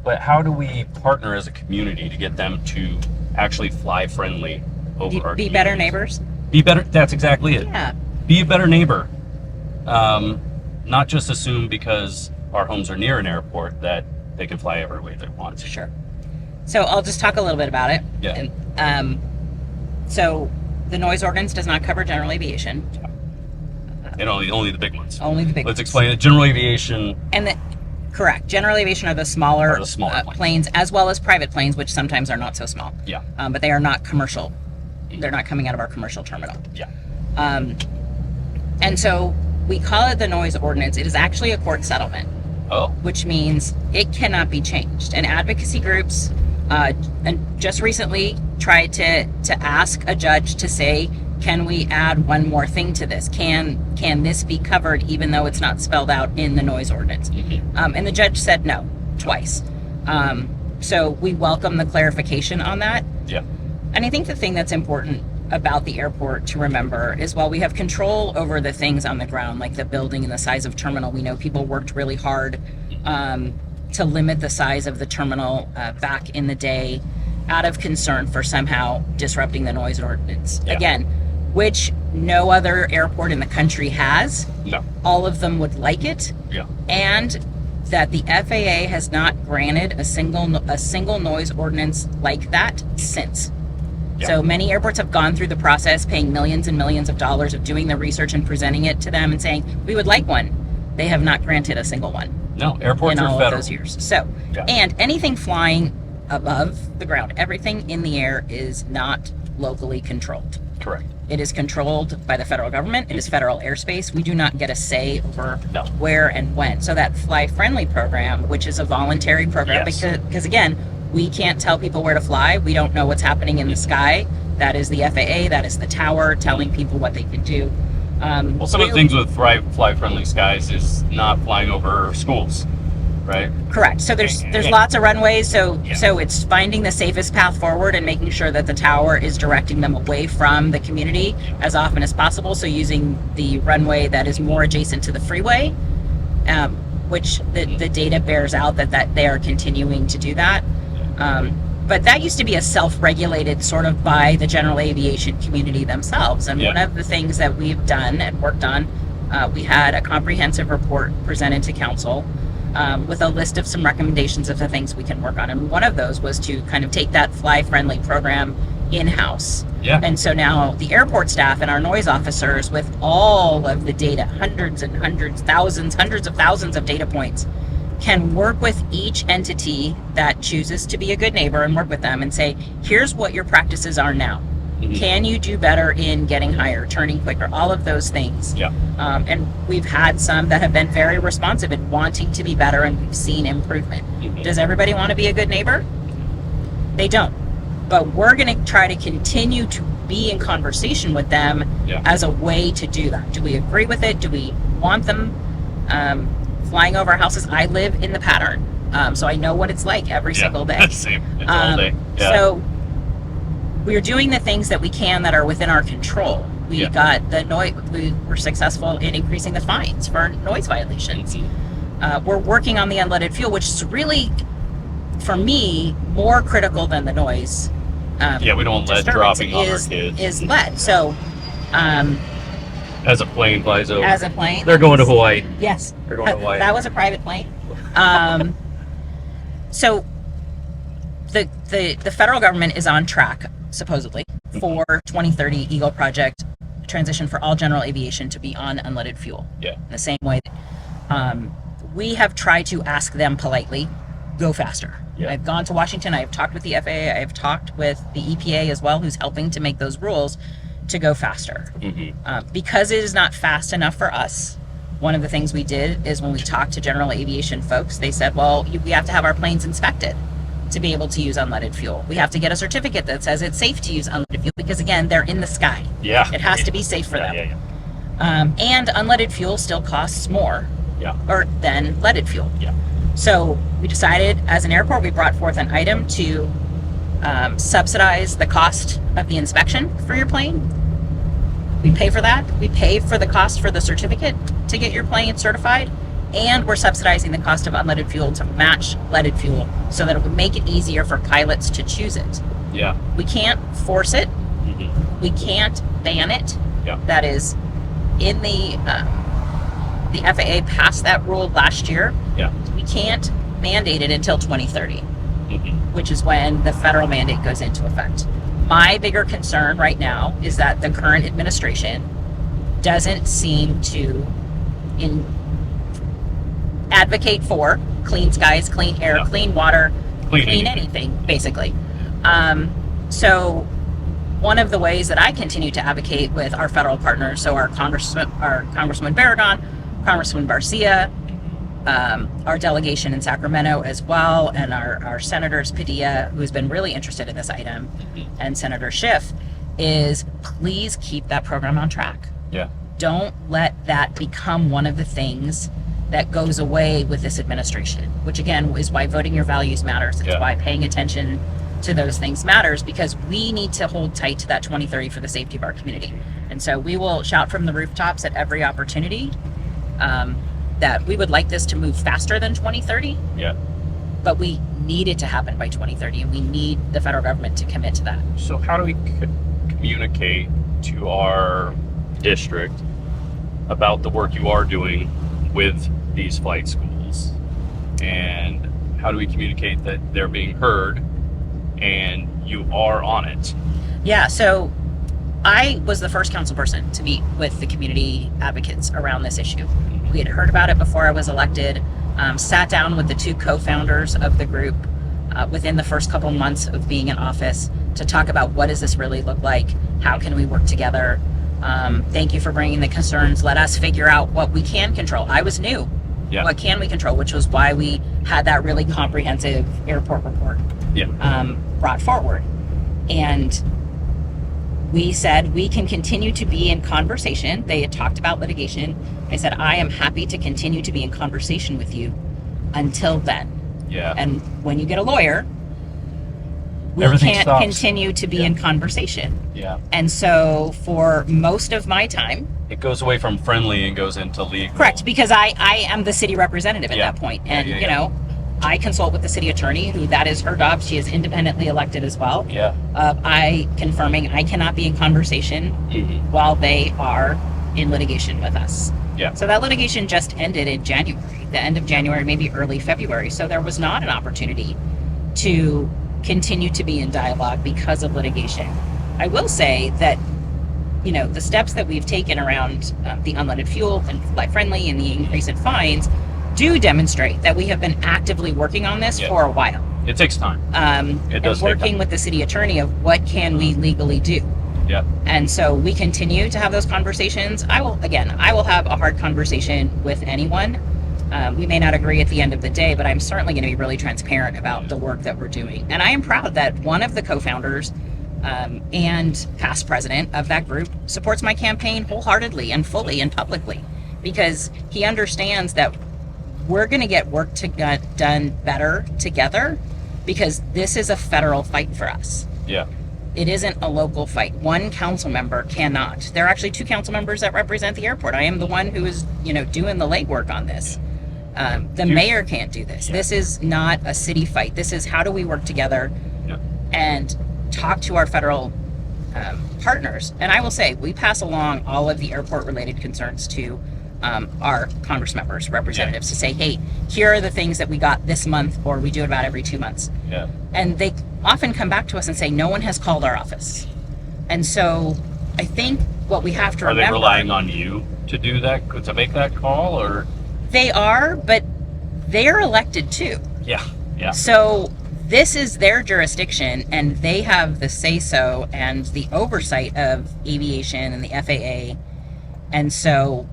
But how do we partner as a community to get them to actually fly friendly over our Be better neighbors? Be better, that's exactly it. Yeah. Be a better neighbor. Not just assume because our homes are near an airport that they can fly every way they want to. Sure. So I'll just talk a little bit about it. Yeah. So the noise ordinance does not cover general aviation. And only the big ones. Only the big Let's ones. explain it. General aviation. And correct. General aviation are the smaller, planes. planes, as well as private planes, which sometimes are not so small. Yeah. But they are not commercial. They're not coming out of our commercial terminal. Yeah. And so we call it the noise ordinance. It is actually a court settlement, Oh, which means it cannot be changed. And advocacy groups and just recently tried to ask a judge to say, can we add one more thing to this? Can this be covered even though it's not spelled out in the noise ordinance? And the judge said no, twice. So we welcome the clarification on that. yeah. And I think the thing that's important about the airport to remember is while we have control over the things on the ground, like the building and the size of terminal, we know people worked really hard to limit the size of the terminal back in the day out of concern for somehow disrupting the noise ordinance. Yeah. Again, which no other airport in the country has. No. All of them would like it. Yeah. And that the FAA has not granted a single noise ordinance like that since. Yeah. So many airports have gone through the process, paying millions and millions of dollars of doing the research and presenting it to them and saying, we would like one. They have not granted a single one No, airports in are all federal. of those years. So, Yeah. and anything flying above the ground, everything in the air is not locally controlled. Correct. It is controlled by the federal government. It is federal airspace. We do not get a say over No. where and when. So that Fly Friendly program, which is a voluntary program, Yes. because again, we can't tell people where to fly. We don't know what's happening in the sky. That is the FAA. That is the tower telling people what they can do. Well, some of the things with Fly Friendly Skies is not flying over schools, right? Correct. So there's Yeah. lots of runways. So Yeah. so it's finding the safest path forward and making sure that the tower is directing them away from the community as often as possible. So using the runway that is more adjacent to the freeway, which the data bears out that they are continuing to do that. But that used to be a self-regulated sort of by the general aviation community themselves. And Yeah. one of the things that we've done and worked on, we had a comprehensive report presented to council with a list of some recommendations of the things we can work on. And one of those was to kind of take that Fly Friendly program in-house. Yeah. And so now the airport staff and our noise officers, with all of the data, hundreds and hundreds, thousands, hundreds of thousands of data points, can work with each entity that chooses to be a good neighbor and work with them and say, here's what your practices are now. Mhm. Can you do better in getting higher, turning quicker, all of those things? Yeah. And we've had some that have been very responsive in wanting to be better, and we've seen improvement. Mhm. Does everybody want to be a good neighbor? They don't. But we're going to try to continue to be in conversation with them Yeah. as a way to do that. Do we agree with it? Do we want them flying over our houses? I live in the pattern, so I know what it's like every single day. Same. It's all day. Yeah. So we're doing the things that we can that are within our control. We Yeah. got the noise. We were successful in increasing the fines for noise violations. We're working on the unleaded fuel, which is really, for me, more critical than the noise. Yeah, we don't want lead disturbance dropping on our kids. Is lead. So, As a plane flies over. as a plane, They're going to Hawaii. yes, They're going to Hawaii. that was a private plane. So the federal government is on track, supposedly, for 2030 Eagle Project transition for all general aviation to be on unleaded fuel. Yeah. In the same way that, we have tried to ask them politely, go faster. Yeah. I've gone to Washington. I've talked with the FAA. I've talked with the EPA as well, who's helping to make those rules to go faster. Mm-hmm. Because it is not fast enough for us. One of the things we did is when we talked to general aviation folks, they said, well, we have to have our planes inspected to be able to use unleaded fuel. We have to get a certificate that says it's safe to use unleaded fuel because, again, they're in the sky. Yeah. It has to be safe for them. And unleaded fuel still costs more Yeah. than leaded fuel. Yeah. So we decided as an airport, we brought forth an item to subsidize the cost of the inspection for your plane. We pay for that. We pay for the cost for the certificate to get your plane certified. And we're subsidizing the cost of unleaded fuel to match leaded fuel so that it would make it easier for pilots to choose it. Yeah. We can't force it. Mm-hmm. We can't ban it. Yeah. That is in the FAA passed that rule last year. Yeah. We can't mandate it until 2030, Mm-hmm. which is when the federal mandate goes into effect. My bigger concern right now is that the current administration doesn't seem to advocate for clean skies, clean air, Yeah. clean water, Clean clean anything. anything, basically. So one of the ways that I continue to advocate with our federal partners, so our Congressman Barragan, Congressman Barcia, our delegation in Sacramento as well, and our Senators Padilla, who's been really interested in this item, and Senator Schiff, is please keep that program on track. Yeah. Don't let that become one of the things that goes away with this administration, which again is why voting your values matters. It's why paying attention to those things matters, because we need to hold tight to that 2030 for the safety of our community. And so we will shout from the rooftops at every opportunity that we would like this to move faster than 2030. Yeah. But we need it to happen by 2030, and we need the federal government to commit to that. So how do we communicate to our district about the work you are doing with these flight schools, and how do we communicate that they're being heard and you are on it? Yeah, so I was the first council person to meet with the community advocates around this issue. We had heard about it before I was elected, sat down with the two co-founders of the group within the first couple months of being in office to talk about what does this really look like, how can we work together. Thank you for bringing the concerns. Let us figure out what we can control. I was new. Yeah. What can we control? Which was why we had that really comprehensive airport report brought forward. And we said we can continue to be in conversation. They had talked about litigation. I said, I am happy to continue to be in conversation with you until then. Yeah. And when you get a lawyer, we Everything can't stops. continue to be in conversation. Yeah. And so for most of my time, It goes away from friendly and goes into legal. correct, because I am the city representative at that point. And, Yeah. you know, I consult with the city attorney, who that is her job. She is independently elected as well. Yeah. I confirming I cannot be in conversation while they are in litigation with us. Yeah. So that litigation just ended in January, the end of January, maybe early February. So there was not an opportunity to continue to be in dialogue because of litigation. I will say that, you know, the steps that we've taken around the unleaded fuel and flight friendly and the increase in fines do demonstrate that we have been actively working on this for a while. It takes time. It does and take working time. with the city attorney of what can we legally do. Yeah. And so we continue to have those conversations. I will have a hard conversation with anyone. We may not agree at the end of the day, but I'm certainly going to be really transparent about the work that we're doing. And I am proud that one of the co-founders and past president of that group supports my campaign wholeheartedly and fully and publicly, because he understands that we're going to get work done better together, because this is a federal fight for us. Yeah. It isn't a local fight. One council member cannot. There are actually two council members that represent the airport. I am the one who is, you know, doing the legwork on this. The mayor can't do this. This is not a city fight. This is how do we work together and talk to our federal partners. And I will say, we pass along all of the airport related concerns to our Congress members, representatives, to say, hey, here are the things that we got this month, or we do it about every 2 months. Yeah. And they often come back to us and say, no one has called our office. And so I think what we have to remember... Are they relying on you to do that, to make that call, or...? They are, but they're elected too. Yeah, yeah. So this is their jurisdiction, and they have the say-so and the oversight of aviation and the FAA. And so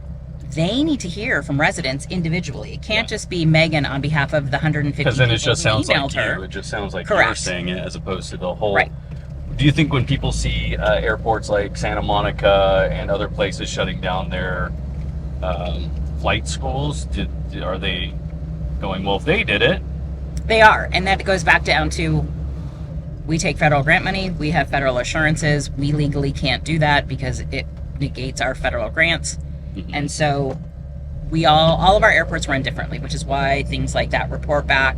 they need to hear from residents individually. It can't just be Megan on behalf of the 150 people because then it just sounds like her. you. It just sounds like Correct. you're saying it as opposed to the whole. Right. Do you think when people see airports like Santa Monica and other places shutting down their flight schools, are they going, well, if they did it? They are. And that goes back down to, we take federal grant money, we have federal assurances, we legally can't do that because it negates our federal grants. And so we all of our airports run differently, which is why things like that report back.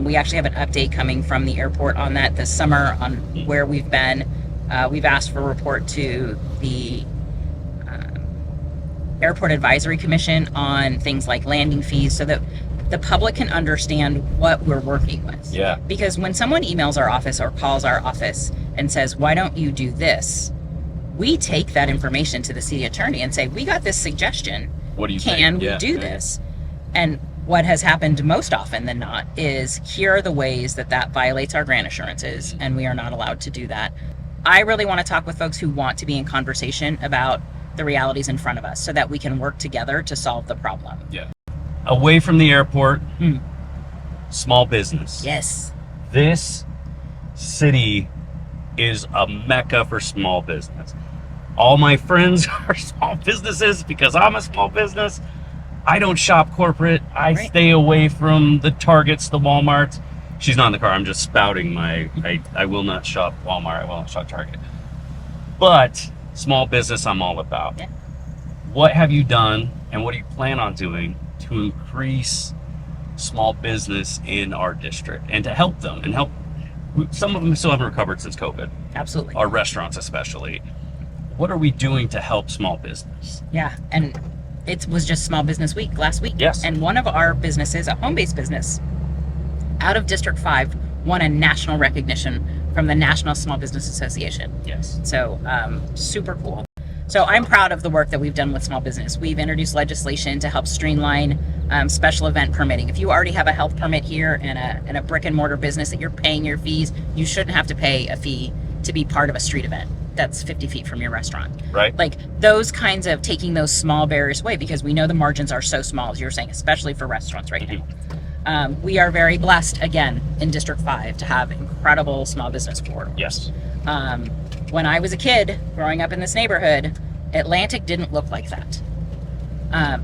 We actually have an update coming from the airport on that this summer on where we've been. We've asked for a report to the Airport Advisory Commission on things like landing fees, so that the public can understand what we're working with. Yeah. Because when someone emails our office or calls our office and says, why don't you do this? We take that information to the city attorney and say, we got this suggestion. What do you Can think? we do this? And what has happened most often than not is, here are the ways that violates our grant assurances, and we are not allowed to do that. I really want to talk with folks who want to be in conversation about the realities in front of us so that we can work together to solve the problem. Yeah. Away from the airport, small business. Yes. This city is a mecca for small business. All my friends are small businesses because I'm a small business. I don't shop corporate. I stay away from the Targets, the Walmarts. She's not in the car. I'm just spouting I will not shop Walmart. I will not shop Target. But small business, I'm all about. Yeah. What have you done and what do you plan on doing to increase small business in our district and to help them and help? Some of them still haven't recovered since COVID. Absolutely. Our restaurants especially. What are we doing to help small business? Yeah, and it was just Small Business Week last week. Yes. And one of our businesses, a home-based business, out of District 5, won a national recognition from the National Small Business Association. Yes. So, super cool. So I'm proud of the work that we've done with small business. We've introduced legislation to help streamline special event permitting. If you already have a health permit here and a brick and mortar business that you're paying your fees, you shouldn't have to pay a fee to be part of a street event that's 50 feet from your restaurant. Right. Like those kinds of taking those small barriers away, because we know the margins are so small, as you were saying, especially for restaurants right now. We are very blessed, again, in District 5 to have incredible small business corridors. Yes. When I was a kid growing up in this neighborhood, Atlantic didn't look like that.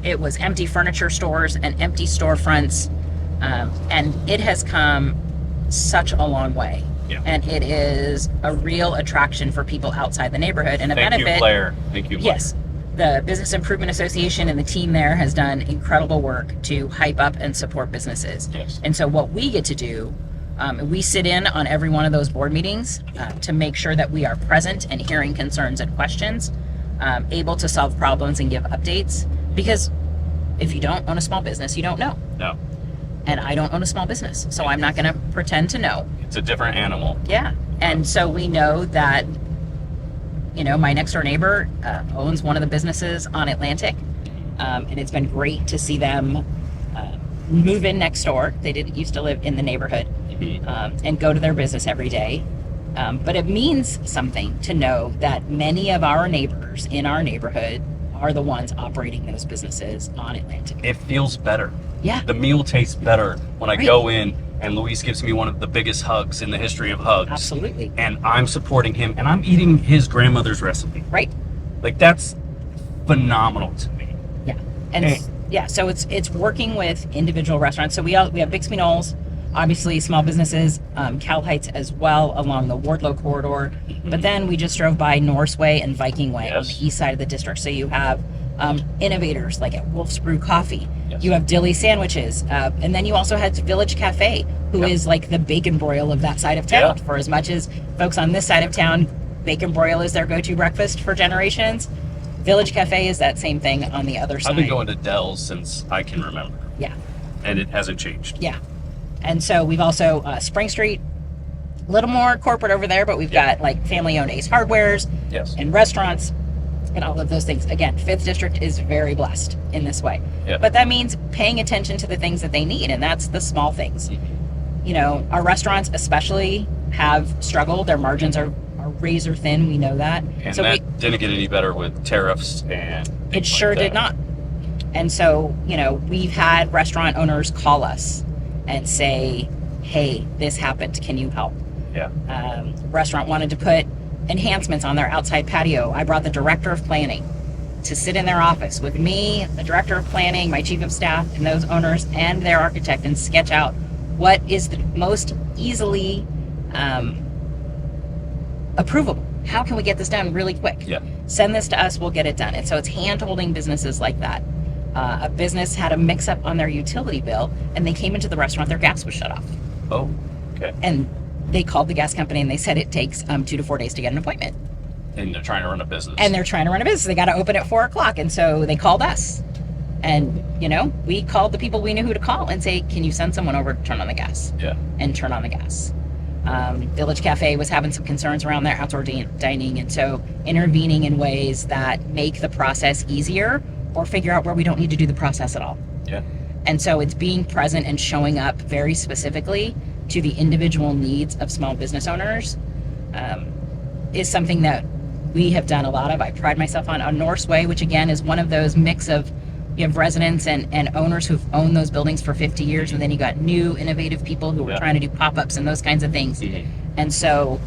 It was empty furniture stores and empty storefronts, and it has come such a long way. Yeah. And it is a real attraction for people outside the neighborhood and a Thank benefit. you, Claire. Thank you, Claire. Yes. The Business Improvement Association and the team there has done incredible work to hype up and support businesses. Yes. And so what we get to do, we sit in on every one of those board meetings to make sure that we are present and hearing concerns and questions, able to solve problems and give updates. Because if you don't own a small business, you don't know. No. And I don't own a small business, so I'm not going to pretend to know. It's a different animal. Yeah. And so we know that, you know, my next door neighbor owns one of the businesses on Atlantic. And it's been great to see them move in next door. They didn't used to live in the neighborhood and go to their business every day. But it means something to know that many of our neighbors in our neighborhood are the ones operating those businesses on Atlantic. It feels better. Yeah. The meal tastes better when I Right. go in and Luis gives me one of the biggest hugs in the history of hugs. Absolutely. And I'm supporting him and I'm eating his grandmother's recipe. Right. Like that's phenomenal to me. Yeah. And yeah, so it's working with individual restaurants. So we have Bixby Knolls, obviously small businesses, Cal Heights as well along the Wardlow corridor. But then we just drove by Norse Way and Viking Way on the east side of the district. So you have innovators like at Wolf's Brew Coffee. Yes. Yes. You have Dilly Sandwiches. And then you also had Village Cafe, who is like the bacon broil of that side of town. Yeah. For as much as folks on this side of town, bacon broil is their go-to breakfast for generations. Village Cafe is that same thing on the other side. I've been going to Dell's since I can remember. Yeah. And it hasn't changed. Yeah. And so we've also Spring Street, a little more corporate over there, but we've got like family-owned Ace Hardwares Yes. and restaurants and all of those things. Again, 5th District is very blessed in this way. Yeah. But that means paying attention to the things that they need, and that's the small things. You know, our restaurants especially have struggled. Their margins are razor thin. We know that. And so that didn't get any better with tariffs and it things sure like did that. not. And so, you know, we've had restaurant owners call us and say, hey, this happened. Can you help? Yeah. Restaurant wanted to put enhancements on their outside patio. I brought the director of planning to sit in their office with me, the director of planning, my chief of staff, and those owners and their architect and sketch out what is the most easily approvable. How can we get this done really quick? Yeah. Send this to us, we'll get it done. And so it's hand-holding businesses like that. A business had a mix-up on their utility bill, and they came into the restaurant, their gas was shut off. Oh, okay. And they called the gas company, and they said it takes 2 to 4 days to get an appointment. And they're trying to run a business. And they're trying to run a business. They got to open at 4 o'clock. And so they called us. And, you know, we called the people we knew who to call and say, can you send someone over to turn on the gas? Yeah. And turn on the gas. Village Cafe was having some concerns around their outdoor dining. And so intervening in ways that make the process easier or figure out where we don't need to do the process at all. Yeah. And so it's being present and showing up very specifically to the individual needs of small business owners. is something that we have done a lot of. I pride myself on North's Way, which again is one of those mix of, you have residents and owners who've owned those buildings for 50 years, and then you got new innovative people who are trying to do pop-ups and those kinds of things. And so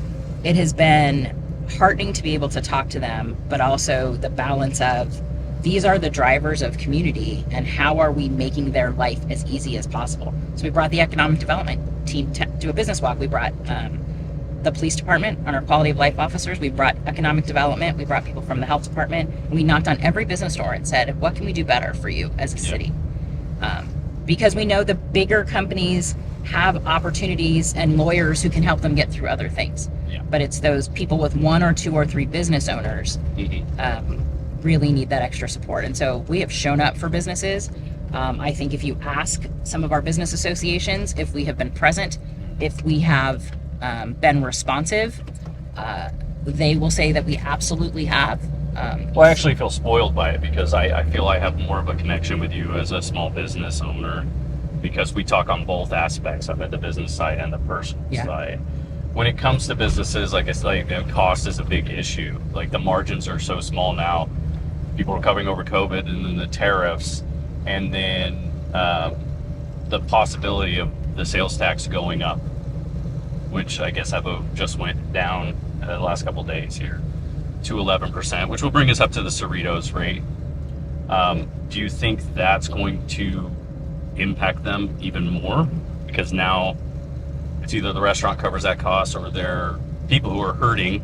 it has been heartening to be able to talk to them, but also the balance of, these are the drivers of community, and how are we making their life as easy as possible? So we brought the economic development team to do a business walk. We brought the police department and our quality of life officers. We brought economic development. We brought people from the health department. We knocked on every business door and said, what can we do better for you as a city? Because we know the bigger companies have opportunities and lawyers who can help them get through other things. But it's those people with 1 or 2 or 3 business owners really need that extra support. And so we have shown up for businesses. I think if you ask some of our business associations if we have been present, if we have been responsive, they will say that we absolutely have. Well, I actually feel spoiled by it, because I feel I have more of a connection with you as a small business owner, because we talk on both aspects of it, the business side and the personal side. When it comes to businesses, like it's like, cost is a big issue. Like the margins are so small now. People are covering over COVID, and then the tariffs, and then the possibility of the sales tax going up, which I guess just went down the last couple of days here to 11%, which will bring us up to the Cerritos rate. Do you think that's going to impact them even more? Because now it's either the restaurant covers that cost, or their people who are hurting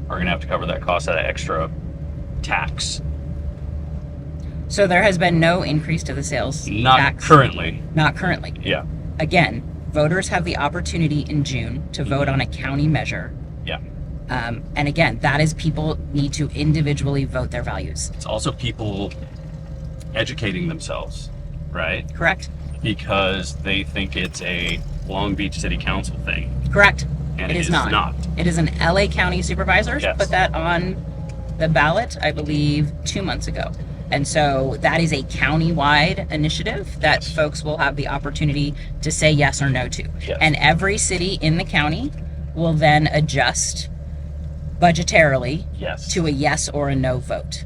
are going to have to cover that cost, that extra tax. So there has been no increase to the sales tax? Not currently. Not currently. Yeah. Again, voters have the opportunity in June to vote on a county measure. Yeah. And again, that is, people need to individually vote their values. It's also people educating themselves, right? Correct. Because they think it's a Long Beach City Council thing. Correct. And it is not. It is an LA County Supervisors put that on the ballot, I believe, 2 months ago. And so that is a county-wide initiative that folks will have the opportunity to say yes or no to. And every city in the county will then adjust budgetarily to a yes or a no vote.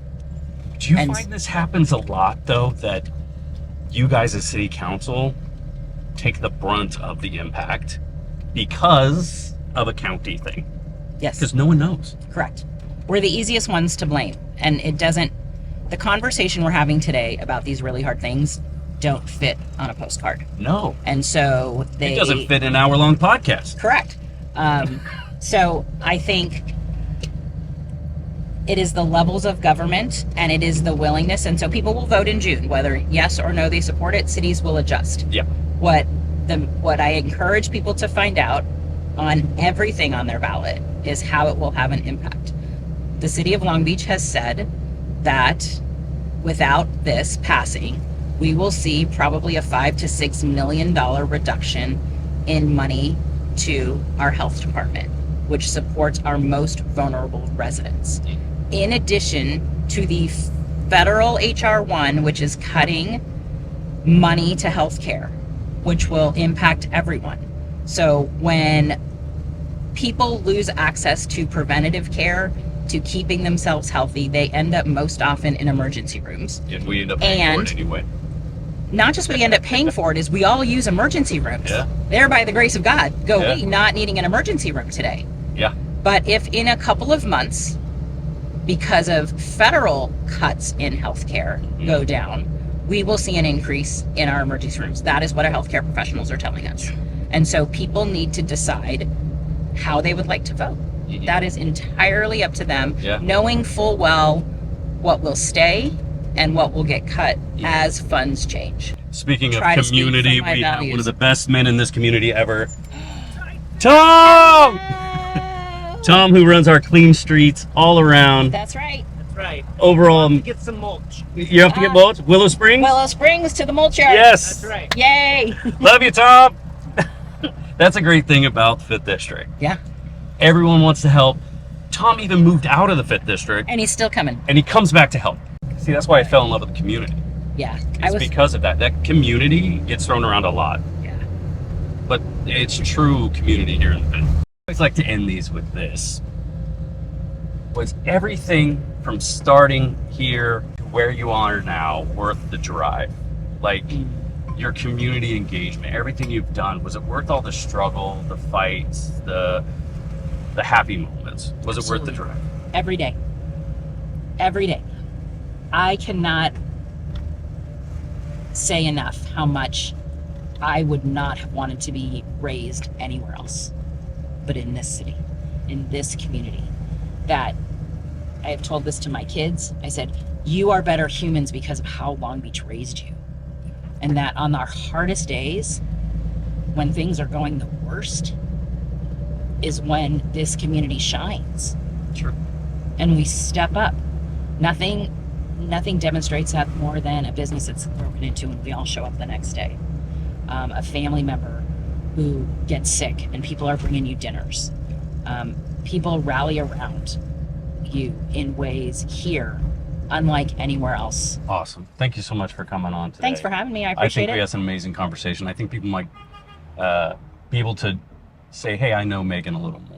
Do you find this happens a lot, though, that you guys as city council take the brunt of the impact because of a county thing? Yes. Because no one knows. Correct. We're the easiest ones to blame. And it doesn't, the conversation we're having today about these really hard things don't fit on a postcard. No. And so it doesn't fit in an hour-long podcast. Correct. So I think it is the levels of government, and it is the willingness. And so people will vote in June, whether yes or no they support it. Cities will adjust. Yeah. What I encourage people to find out on everything on their ballot is how it will have an impact. The city of Long Beach has said that without this passing, we will see probably a $5 to $6 million reduction in money to our health department, which supports our most vulnerable residents. In addition to the federal HR 1, which is cutting money to healthcare, which will impact everyone. So when people lose access to preventative care, to keeping themselves healthy, they end up most often in emergency rooms. And we end up paying for it anyway. Not just we end up paying for it, is we all use emergency rooms. Yeah. There, by the grace of God, we not needing an emergency room today. Yeah. But if in a couple of months, because of federal cuts in healthcare go down, we will see an increase in our emergency rooms. That is what our healthcare professionals are telling us. And so people need to decide how they would like to vote. That is entirely up to them, knowing full well what will stay and what will get cut as funds change. Speaking of community, we have one of the best men in this community ever. Tom! Tom, who runs our clean streets all around. That's right. That's right. Overall, get some mulch. You have to get mulch? Willow Springs? Willow Springs to the mulch yard. Yes. That's right. Yay. Love you, Tom. That's a great thing about the 5th District. Yeah. Everyone wants to help. Tom even moved out of the 5th District. And he's still coming. And he comes back to help. See, that's why I fell in love with the community. Yeah. It's because of that. That community gets thrown around a lot. Yeah. But it's true community here in the 5th. I always like to end these with this. Was everything from starting here to where you are now worth the drive? Like your community engagement, everything you've done, was it worth all the struggle, the fights, the happy moments? Was it worth the drive? Every day. Every day. I cannot say enough how much I would not have wanted to be raised anywhere else but in this city, in this community. That I have told this to my kids. I said, you are better humans because of how Long Beach raised you. And that on our hardest days, when things are going the worst, is when this community shines. Sure. And we step up. Nothing demonstrates that more than a business that's broken into and we all show up the next day. A family member who gets sick and people are bringing you dinners. People rally around you in ways here unlike anywhere else. Awesome. Thank you so much for coming on today. Thanks for having me. I appreciate it. I think we had some amazing conversation. I think people might be able to say, hey, I know Megan a little more.